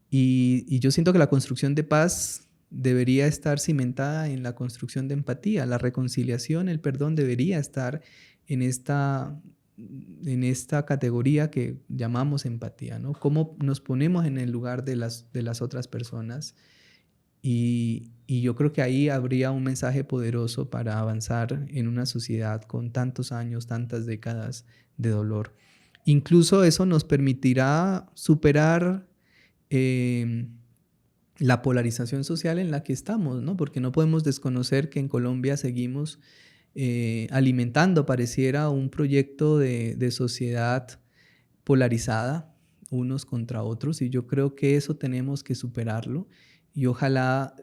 Y yo siento que la construcción de paz debería estar cimentada en la construcción de empatía. La reconciliación, el perdón debería estar en esta categoría que llamamos empatía, ¿no? Cómo nos ponemos en el lugar de las otras personas. Y yo creo que ahí habría un mensaje poderoso para avanzar en una sociedad con tantos años, tantas décadas de dolor. Incluso eso nos permitirá superar la polarización social en la que estamos, ¿no? Porque no podemos desconocer que en Colombia seguimos alimentando, pareciera, un proyecto de sociedad polarizada, unos contra otros, y yo creo que eso tenemos que superarlo, y ojalá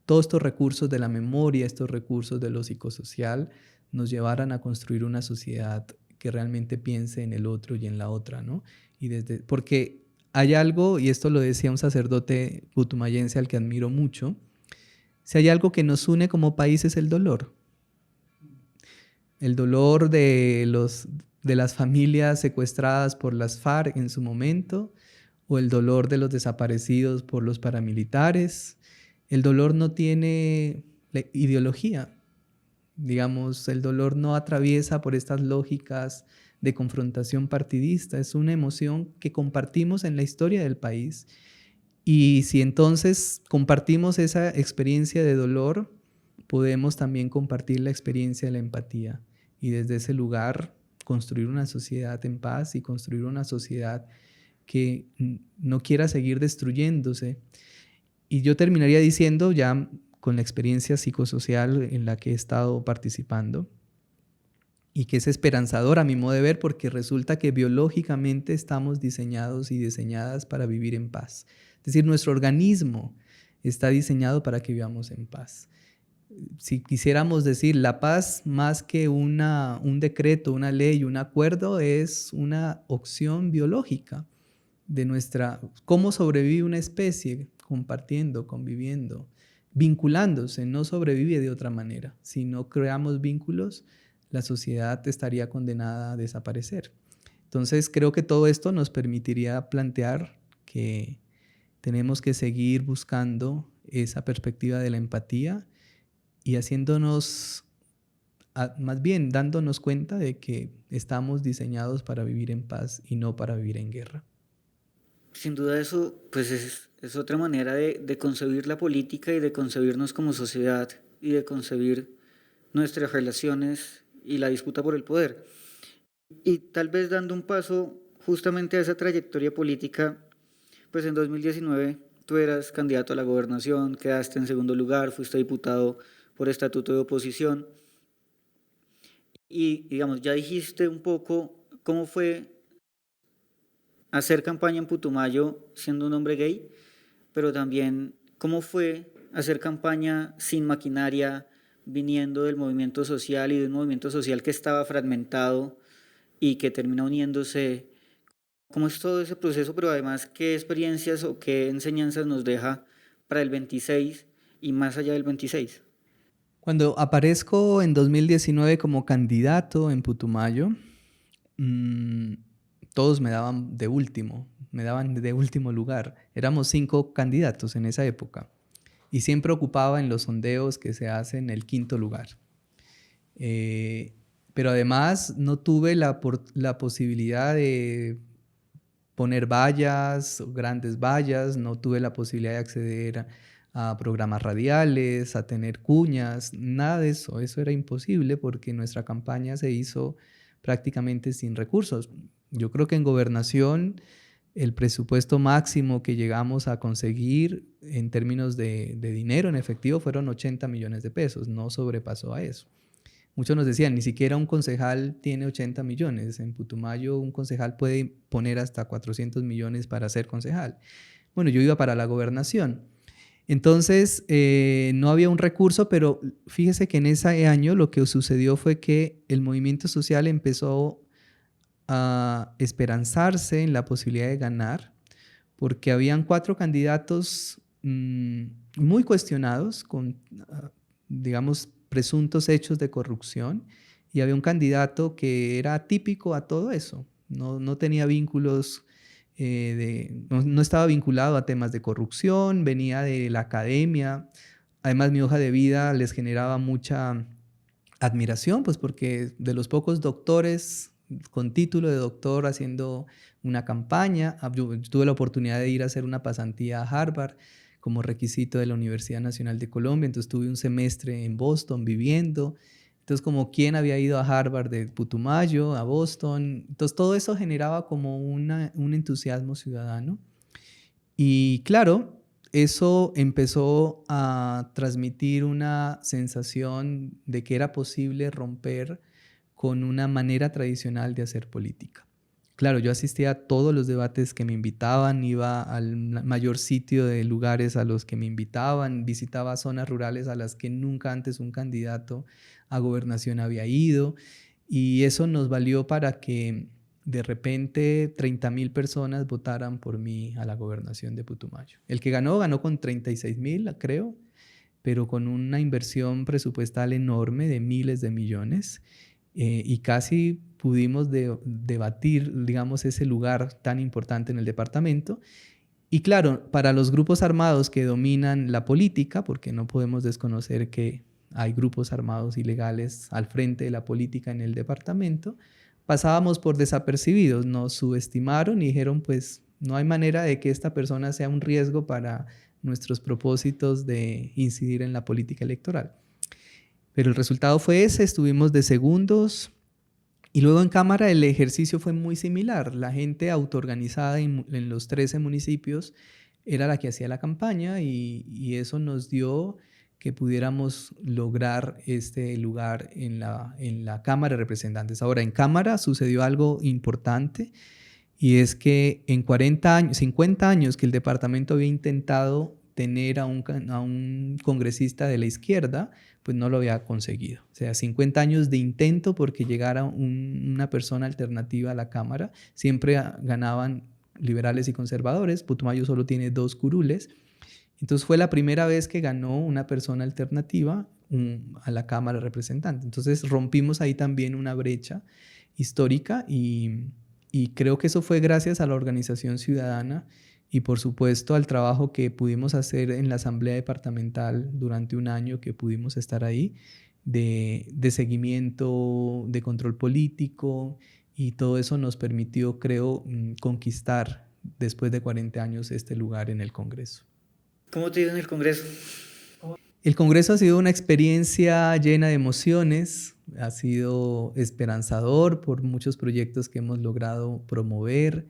todos estos recursos de la memoria, estos recursos de lo psicosocial, nos llevaran a construir una sociedad que realmente piense en el otro y en la otra, ¿no? Porque hay algo, y esto lo decía un sacerdote putumayense al que admiro mucho: si hay algo que nos une como país es el dolor. el dolor de las familias secuestradas por las FARC en su momento, o el dolor de los desaparecidos por los paramilitares. El dolor no tiene ideología. Digamos, el dolor no atraviesa por estas lógicas de confrontación partidista. Es una emoción que compartimos en la historia del país. Y si entonces compartimos esa experiencia de dolor, podemos también compartir la experiencia de la empatía. Y desde ese lugar construir una sociedad en paz y construir una sociedad que no quiera seguir destruyéndose. Y yo terminaría diciendo, ya con la experiencia psicosocial en la que he estado participando, y que es esperanzador a mi modo de ver, porque resulta que biológicamente estamos diseñados y diseñadas para vivir en paz. Es decir, nuestro organismo está diseñado para que vivamos en paz. Si quisiéramos decir, la paz más que un decreto, una ley, un acuerdo, es una opción biológica de cómo sobrevive una especie, compartiendo, conviviendo, vinculándose. No sobrevive de otra manera. Si no creamos vínculos, la sociedad estaría condenada a desaparecer. Entonces, creo que todo esto nos permitiría plantear que tenemos que seguir buscando esa perspectiva de la empatía y más bien dándonos cuenta de que estamos diseñados para vivir en paz y no para vivir en guerra. Sin duda eso pues es otra manera de concebir la política y de concebirnos como sociedad y de concebir nuestras relaciones y la disputa por el poder. Y tal vez dando un paso justamente a esa trayectoria política, pues en 2019 tú eras candidato a la gobernación, quedaste en segundo lugar, fuiste diputado por estatuto de oposición y digamos, ya dijiste un poco cómo fue hacer campaña en Putumayo siendo un hombre gay, pero también cómo fue hacer campaña sin maquinaria, viniendo del movimiento social y de un movimiento social que estaba fragmentado y que termina uniéndose. ¿Cómo es todo ese proceso? Pero además, ¿qué experiencias o qué enseñanzas nos deja para el 26 y más allá del 26? Cuando aparezco en 2019 como candidato en Putumayo, todos me daban de último lugar. Éramos 5 candidatos en esa época y siempre ocupaba en los sondeos que se hacen el 5º lugar. Pero además no tuve la posibilidad de poner vallas, grandes vallas, no tuve la posibilidad de acceder a programas radiales, a tener cuñas, nada de eso. Eso era imposible porque nuestra campaña se hizo prácticamente sin recursos. Yo creo que en gobernación el presupuesto máximo que llegamos a conseguir en términos de dinero en efectivo fueron 80 millones de pesos, no sobrepasó a eso. Muchos nos decían, ni siquiera un concejal tiene 80 millones. En Putumayo un concejal puede poner hasta 400 millones para ser concejal. Bueno, yo iba para la gobernación. Entonces, no había un recurso, pero fíjese que en ese año lo que sucedió fue que el movimiento social empezó a esperanzarse en la posibilidad de ganar, porque habían 4 candidatos muy cuestionados con, digamos, presuntos hechos de corrupción, y había un candidato que era atípico a todo eso, no tenía vínculos, no estaba vinculado a temas de corrupción, venía de la academia. Además, mi hoja de vida les generaba mucha admiración, pues porque de los pocos doctores con título de doctor haciendo una campaña, yo tuve la oportunidad de ir a hacer una pasantía a Harvard como requisito de la Universidad Nacional de Colombia, entonces tuve un semestre en Boston viviendo. Entonces, como quién había ido a Harvard de Putumayo, a Boston. Entonces, todo eso generaba como un entusiasmo ciudadano. Y claro, eso empezó a transmitir una sensación de que era posible romper con una manera tradicional de hacer política. Claro, yo asistía a todos los debates que me invitaban, iba al mayor sitio de lugares a los que me invitaban, visitaba zonas rurales a las que nunca antes un candidato a gobernación había ido, y eso nos valió para que de repente 30,000 personas votaran por mí a la gobernación de Putumayo. El que ganó con 36,000, creo, pero con una inversión presupuestal enorme de miles de millones. y casi pudimos debatir, digamos, ese lugar tan importante en el departamento. Y claro, para los grupos armados que dominan la política, porque no podemos desconocer que hay grupos armados ilegales al frente de la política en el departamento, pasábamos por desapercibidos, nos subestimaron y dijeron, pues no hay manera de que esta persona sea un riesgo para nuestros propósitos de incidir en la política electoral. Pero el resultado fue ese, estuvimos de segundos. Y luego en Cámara el ejercicio fue muy similar. La gente autoorganizada en los 13 municipios era la que hacía la campaña y eso nos dio que pudiéramos lograr este lugar en la Cámara de Representantes. Ahora, en Cámara sucedió algo importante y es que en 50 años que el departamento había intentado tener a un congresista de la izquierda, pues no lo había conseguido. O sea, 50 años de intento porque llegara una persona alternativa a la Cámara. Siempre ganaban liberales y conservadores. Putumayo solo tiene 2 curules. Entonces fue la primera vez que ganó una persona alternativa a la Cámara de Representantes. Entonces rompimos ahí también una brecha histórica y creo que eso fue gracias a la organización ciudadana y por supuesto al trabajo que pudimos hacer en la Asamblea Departamental durante un año que pudimos estar ahí, de seguimiento, de control político, y todo eso nos permitió, creo, conquistar después de 40 años este lugar en el Congreso. ¿Cómo te ha ido en el Congreso? El Congreso ha sido una experiencia llena de emociones, ha sido esperanzador por muchos proyectos que hemos logrado promover,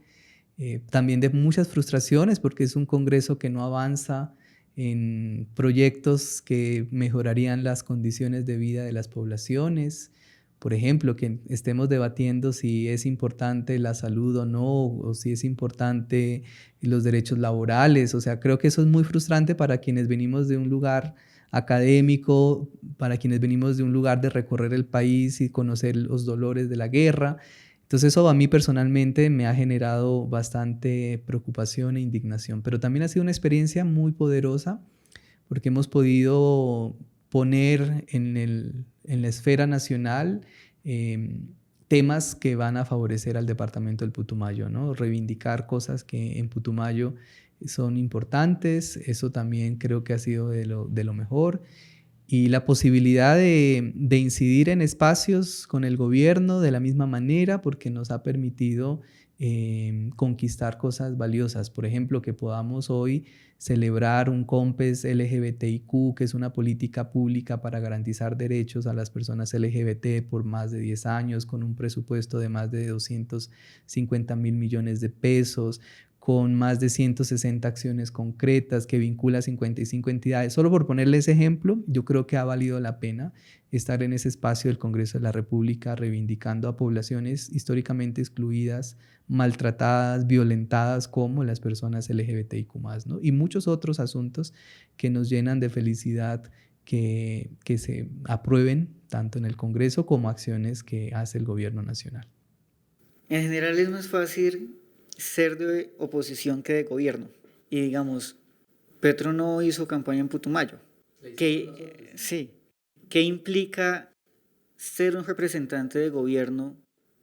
también de muchas frustraciones porque es un Congreso que no avanza en proyectos que mejorarían las condiciones de vida de las poblaciones. Por ejemplo, que estemos debatiendo si es importante la salud o no, o si es importante los derechos laborales. O sea, creo que eso es muy frustrante para quienes venimos de un lugar académico, para quienes venimos de un lugar de recorrer el país y conocer los dolores de la guerra. Entonces eso a mí personalmente me ha generado bastante preocupación e indignación, pero también ha sido una experiencia muy poderosa porque hemos podido poner en la esfera nacional temas que van a favorecer al departamento del Putumayo, ¿no? Reivindicar cosas que en Putumayo son importantes, eso también creo que ha sido de lo mejor. Y la posibilidad de incidir en espacios con el gobierno de la misma manera porque nos ha permitido conquistar cosas valiosas. Por ejemplo, que podamos hoy celebrar un COMPES LGBTIQ, que es una política pública para garantizar derechos a las personas LGBT por más de 10 años, con un presupuesto de más de 250.000 millones de pesos, con más de 160 acciones concretas que vincula 55 entidades. Solo por ponerle ese ejemplo, yo creo que ha valido la pena estar en ese espacio del Congreso de la República reivindicando a poblaciones históricamente excluidas, maltratadas, violentadas como las personas LGBTIQ+, ¿no? Y muchos otros asuntos que nos llenan de felicidad que se aprueben tanto en el Congreso como acciones que hace el gobierno nacional. En general es más fácil ser de oposición que de gobierno. Y digamos, Petro no hizo campaña en Putumayo. ¿Qué implica ser un representante de gobierno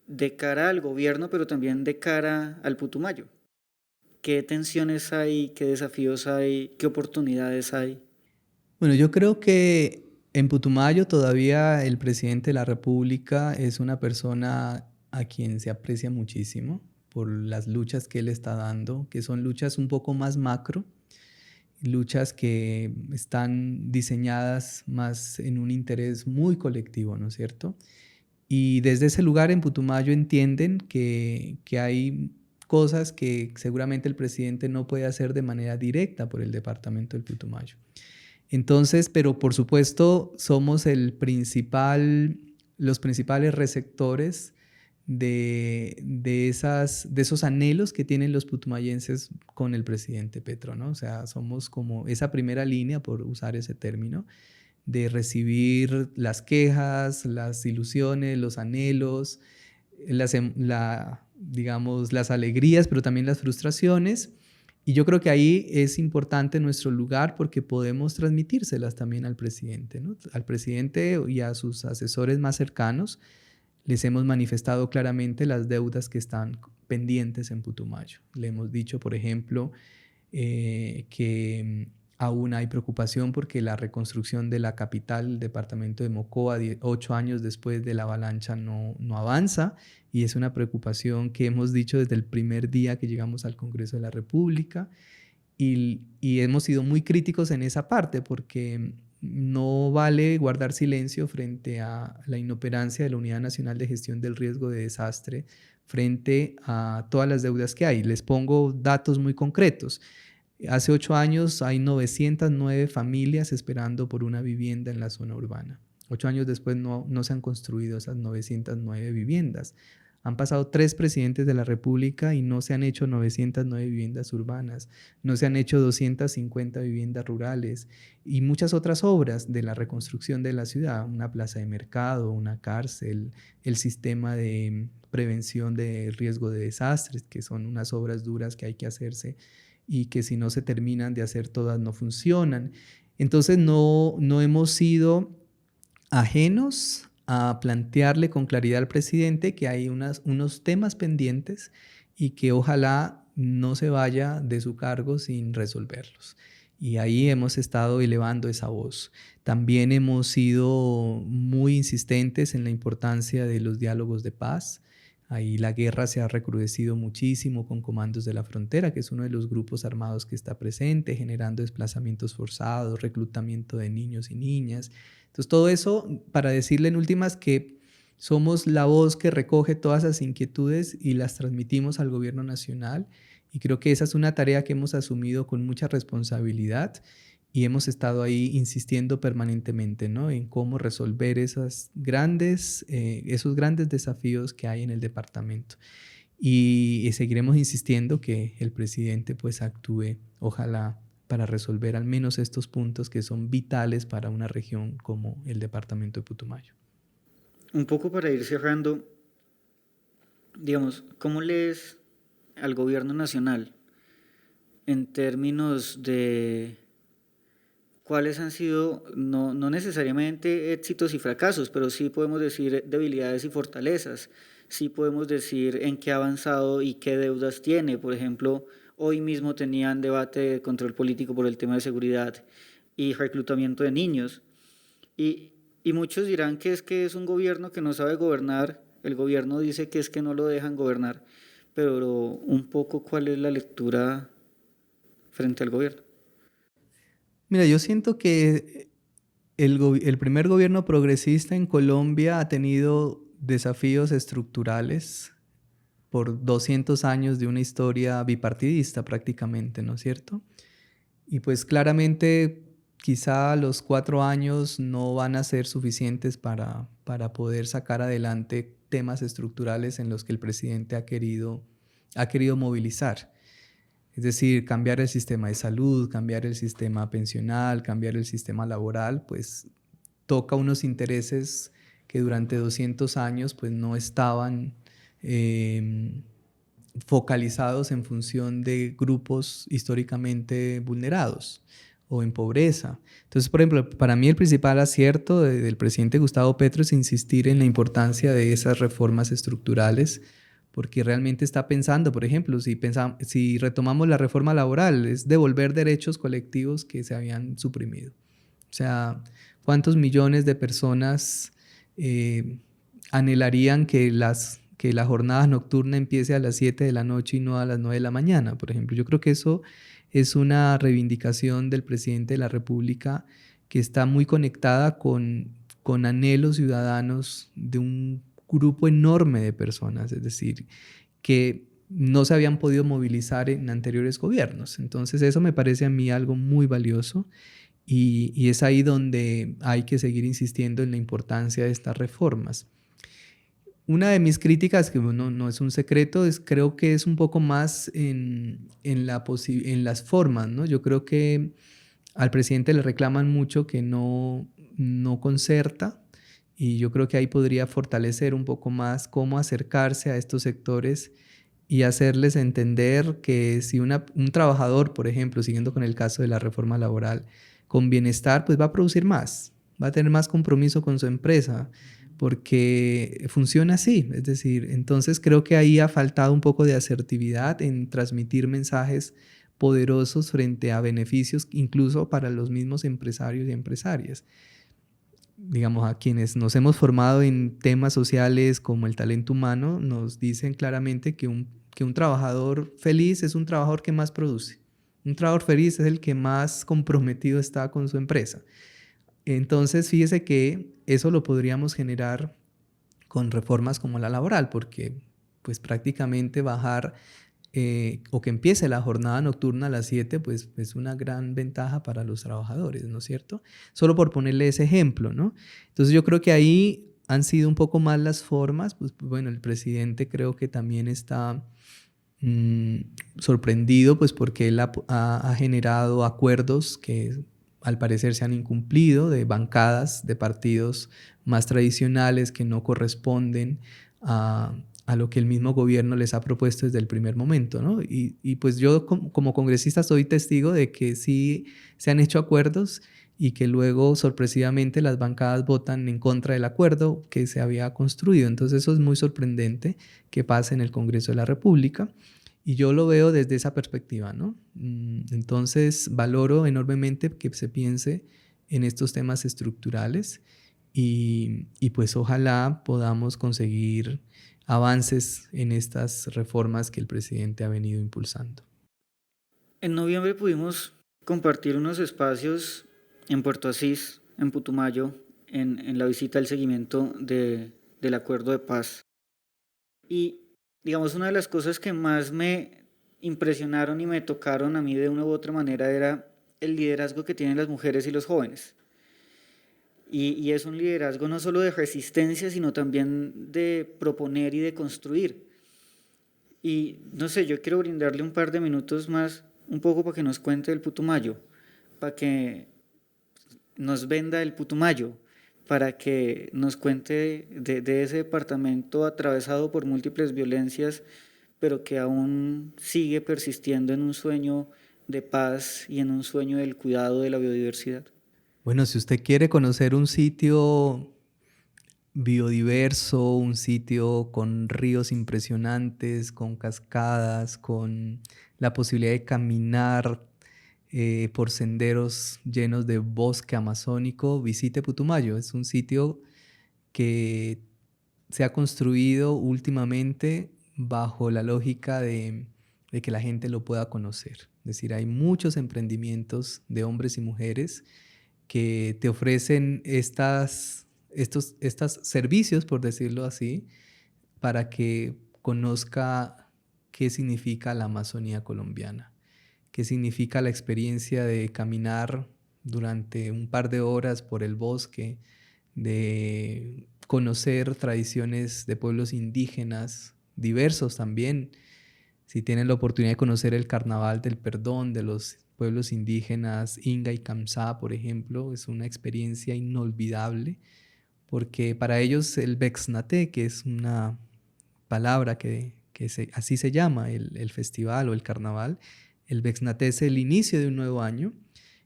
de cara al gobierno, pero también de cara al Putumayo? ¿Qué tensiones hay? ¿Qué desafíos hay? ¿Qué oportunidades hay? Bueno, yo creo que en Putumayo todavía el presidente de la República es una persona a quien se aprecia muchísimo por las luchas que él está dando, que son luchas un poco más macro, luchas que están diseñadas más en un interés muy colectivo, ¿no es cierto? Y desde ese lugar en Putumayo entienden que hay cosas que seguramente el presidente no puede hacer de manera directa por el departamento del Putumayo. Entonces, pero por supuesto somos los principales receptores de esos anhelos que tienen los putumayenses con el presidente Petro, ¿no? O sea, somos como esa primera línea, por usar ese término, de recibir las quejas, las ilusiones, los anhelos, digamos, las alegrías, pero también las frustraciones. Y yo creo que ahí es importante nuestro lugar porque podemos transmitírselas también al presidente, ¿no? Al presidente y a sus asesores más cercanos. les hemos manifestado claramente las deudas que están pendientes en Putumayo. Le hemos dicho, por ejemplo, que aún hay preocupación porque la reconstrucción de la capital, el departamento de Mocoa, 8 años después de la avalancha, no avanza, y es una preocupación que hemos dicho desde el primer día que llegamos al Congreso de la República, y hemos sido muy críticos en esa parte porque no vale guardar silencio frente a la inoperancia de la Unidad Nacional de Gestión del Riesgo de Desastre frente a todas las deudas que hay. Les pongo datos muy concretos. Hace 8 años hay 909 familias esperando por una vivienda en la zona urbana. 8 años después no se han construido esas 909 viviendas. Han pasado 3 presidentes de la República y no se han hecho 909 viviendas urbanas, no se han hecho 250 viviendas rurales y muchas otras obras de la reconstrucción de la ciudad, una plaza de mercado, una cárcel, el sistema de prevención de riesgo de desastres, que son unas obras duras que hay que hacerse y que si no se terminan de hacer todas no funcionan. Entonces no hemos sido ajenos a plantearle con claridad al presidente que hay unos temas pendientes y que ojalá no se vaya de su cargo sin resolverlos. Y ahí hemos estado elevando esa voz. También hemos sido muy insistentes en la importancia de los diálogos de paz. Ahí la guerra se ha recrudecido muchísimo con Comandos de la Frontera, que es uno de los grupos armados que está presente, generando desplazamientos forzados, reclutamiento de niños y niñas. Entonces, todo eso para decirle en últimas que somos la voz que recoge todas esas inquietudes y las transmitimos al gobierno nacional. Y creo que esa es una tarea que hemos asumido con mucha responsabilidad y hemos estado ahí insistiendo permanentemente, ¿no?, en cómo resolver esos grandes desafíos que hay en el departamento. Y seguiremos insistiendo que el presidente pues actúe, ojalá, para resolver al menos estos puntos que son vitales para una región como el departamento de Putumayo. Un poco para ir cerrando, digamos, ¿cómo lees al gobierno nacional en términos de cuáles han sido, no necesariamente éxitos y fracasos, pero sí podemos decir debilidades y fortalezas, sí podemos decir en qué ha avanzado y qué deudas tiene? Por ejemplo, hoy mismo tenían debate de control político por el tema de seguridad y reclutamiento de niños. Y muchos dirán que es un gobierno que no sabe gobernar, el gobierno dice que es que no lo dejan gobernar, pero un poco ¿cuál es la lectura frente al gobierno? Mira, yo siento que el primer gobierno progresista en Colombia ha tenido desafíos estructurales por 200 años de una historia bipartidista prácticamente, ¿no es cierto? Y pues claramente quizá los 4 años no van a ser suficientes para poder sacar adelante temas estructurales en los que el presidente ha querido movilizar. Es decir, cambiar el sistema de salud, cambiar el sistema pensional, cambiar el sistema laboral, pues toca unos intereses que durante 200 años pues no estaban focalizados en función de grupos históricamente vulnerados o en pobreza. Entonces, por ejemplo, para mí el principal acierto del presidente Gustavo Petro es insistir en la importancia de esas reformas estructurales, porque realmente está pensando, por ejemplo, si retomamos la reforma laboral, es devolver derechos colectivos que se habían suprimido. O sea, ¿cuántos millones de personas anhelarían que la jornada nocturna empiece a las 7 de la noche y no a las 9 de la mañana, por ejemplo? Yo creo que eso es una reivindicación del presidente de la República que está muy conectada con anhelos ciudadanos de un grupo enorme de personas, es decir, que no se habían podido movilizar en anteriores gobiernos. Entonces eso me parece a mí algo muy valioso y es ahí donde hay que seguir insistiendo en la importancia de estas reformas. Una de mis críticas, que no es un secreto, creo que es un poco más en las formas, ¿no? Yo creo que al presidente le reclaman mucho que no concerta, y yo creo que ahí podría fortalecer un poco más cómo acercarse a estos sectores y hacerles entender que si un trabajador, por ejemplo, siguiendo con el caso de la reforma laboral, con bienestar, pues va a producir más, va a tener más compromiso con su empresa, porque funciona así. Es decir, entonces creo que ahí ha faltado un poco de asertividad en transmitir mensajes poderosos frente a beneficios incluso para los mismos empresarios y empresarias. Digamos, a quienes nos hemos formado en temas sociales como el talento humano, nos dicen claramente que un trabajador feliz es un trabajador que más produce. Un trabajador feliz es el que más comprometido está con su empresa. Entonces, fíjese que eso lo podríamos generar con reformas como la laboral, porque pues prácticamente bajar o que empiece la jornada nocturna a las 7, pues es una gran ventaja para los trabajadores, ¿no es cierto? Solo por ponerle ese ejemplo, ¿no? Entonces yo creo que ahí han sido un poco más las formas, pues bueno, el presidente creo que también está sorprendido, pues porque él ha generado acuerdos que al parecer se han incumplido de bancadas de partidos más tradicionales que no corresponden a lo que el mismo gobierno les ha propuesto desde el primer momento, ¿no? Y pues yo como congresista soy testigo de que sí se han hecho acuerdos y que luego sorpresivamente las bancadas votan en contra del acuerdo que se había construido. Entonces eso es muy sorprendente que pase en el Congreso de la República. Y yo lo veo desde esa perspectiva, ¿no? Entonces valoro enormemente que se piense en estos temas estructurales y pues ojalá podamos conseguir avances en estas reformas que el presidente ha venido impulsando. En noviembre pudimos compartir unos espacios en Puerto Asís, en Putumayo, en la visita al seguimiento del acuerdo de paz. Y digamos, una de las cosas que más me impresionaron y me tocaron a mí de una u otra manera era el liderazgo que tienen las mujeres y los jóvenes. Y es un liderazgo no solo de resistencia, sino también de proponer y de construir. Y no sé, yo quiero brindarle un par de minutos más, un poco para que nos cuente del Putumayo, para que nos venda el Putumayo, para que nos cuente de ese departamento atravesado por múltiples violencias, pero que aún sigue persistiendo en un sueño de paz y en un sueño del cuidado de la biodiversidad. Bueno, si usted quiere conocer un sitio biodiverso, un sitio con ríos impresionantes, con cascadas, con la posibilidad de caminar por senderos llenos de bosque amazónico, visite Putumayo. Es un sitio que se ha construido últimamente bajo la lógica de que la gente lo pueda conocer. Es decir, hay muchos emprendimientos de hombres y mujeres que te ofrecen estos servicios, por decirlo así, para que conozca qué significa la Amazonía colombiana, qué significa la experiencia de caminar durante un par de horas por el bosque, de conocer tradiciones de pueblos indígenas diversos también. Si tienen la oportunidad de conocer el Carnaval del Perdón de los pueblos indígenas Inga y Kamsá, por ejemplo, es una experiencia inolvidable porque para ellos el Bexnate, que es una palabra así se llama el festival o el carnaval, el Bexnate es el inicio de un nuevo año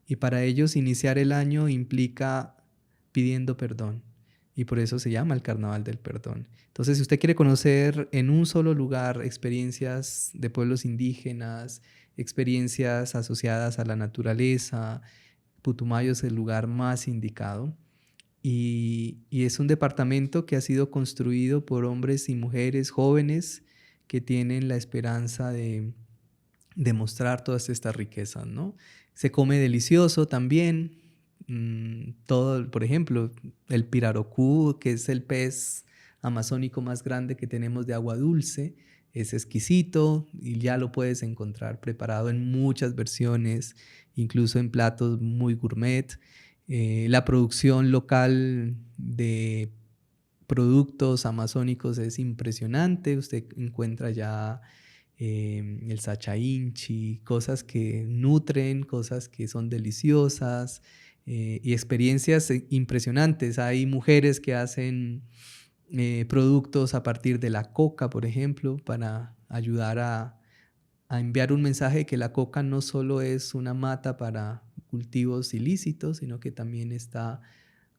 y para ellos iniciar el año implica pidiendo perdón y por eso se llama el Carnaval del Perdón. Entonces, si usted quiere conocer en un solo lugar experiencias de pueblos indígenas, experiencias asociadas a la naturaleza, Putumayo es el lugar más indicado. Y es un departamento que ha sido construido por hombres y mujeres jóvenes que tienen la esperanza de mostrar todas estas riquezas, ¿no? Se come delicioso también. Todo, por ejemplo, el pirarucú, que es el pez amazónico más grande que tenemos de agua dulce, es exquisito y ya lo puedes encontrar preparado en muchas versiones, incluso en platos muy gourmet. La producción local de productos amazónicos es impresionante. Usted encuentra ya el sachainchi, cosas que nutren, cosas que son deliciosas y experiencias impresionantes. Hay mujeres que hacen productos a partir de la coca, por ejemplo, para ayudar a enviar un mensaje de que la coca no solo es una mata para cultivos ilícitos, sino que también está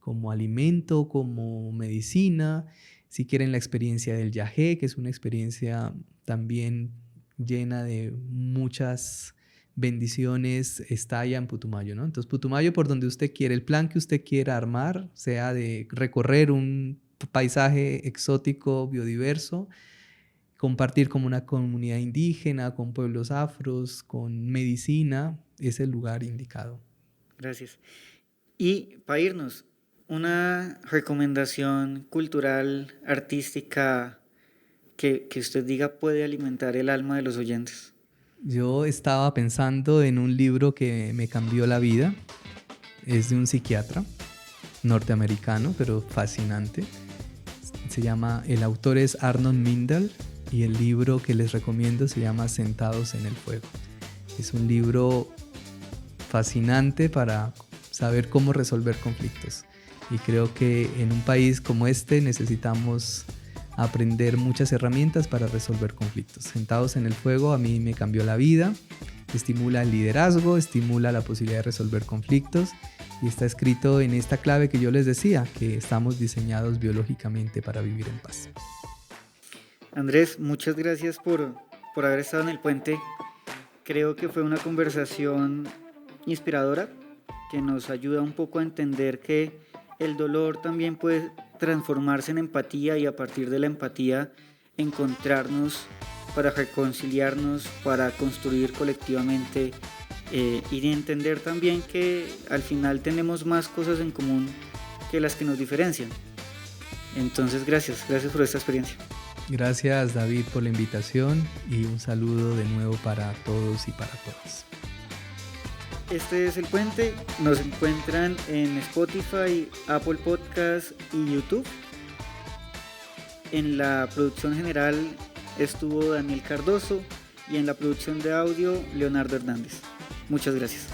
como alimento, como medicina. Si quieren la experiencia del yagé, que es una experiencia también llena de muchas bendiciones, está allá en Putumayo, ¿no? Entonces, Putumayo, por donde usted quiere, el plan que usted quiera armar, sea de recorrer un paisaje exótico, biodiverso, compartir con una comunidad indígena, con pueblos afros, con medicina, es el lugar indicado. Gracias. Y para irnos, una recomendación cultural, artística, que usted diga puede alimentar el alma de los oyentes. Yo estaba pensando en un libro que me cambió la vida. Es de un psiquiatra norteamericano, pero fascinante. El autor es Arnold Mindell y el libro que les recomiendo se llama Sentados en el Fuego. Es un libro fascinante para saber cómo resolver conflictos. Y creo que en un país como este necesitamos aprender muchas herramientas para resolver conflictos. Sentados en el Fuego a mí me cambió la vida, estimula el liderazgo, estimula la posibilidad de resolver conflictos y está escrito en esta clave que yo les decía, que estamos diseñados biológicamente para vivir en paz. Andrés, muchas gracias por haber estado en el puente. Creo que fue una conversación inspiradora que nos ayuda un poco a entender que el dolor también puede transformarse en empatía y a partir de la empatía encontrarnos para reconciliarnos, para construir colectivamente y de entender también que al final tenemos más cosas en común que las que nos diferencian. Entonces, gracias por esta experiencia. Gracias, David, por la invitación y un saludo de nuevo para todos y para todas. Este es El Puente, nos encuentran en Spotify, Apple Podcasts y YouTube. En la producción general estuvo Daniel Cardoso y en la producción de audio Leonardo Hernández. Muchas gracias.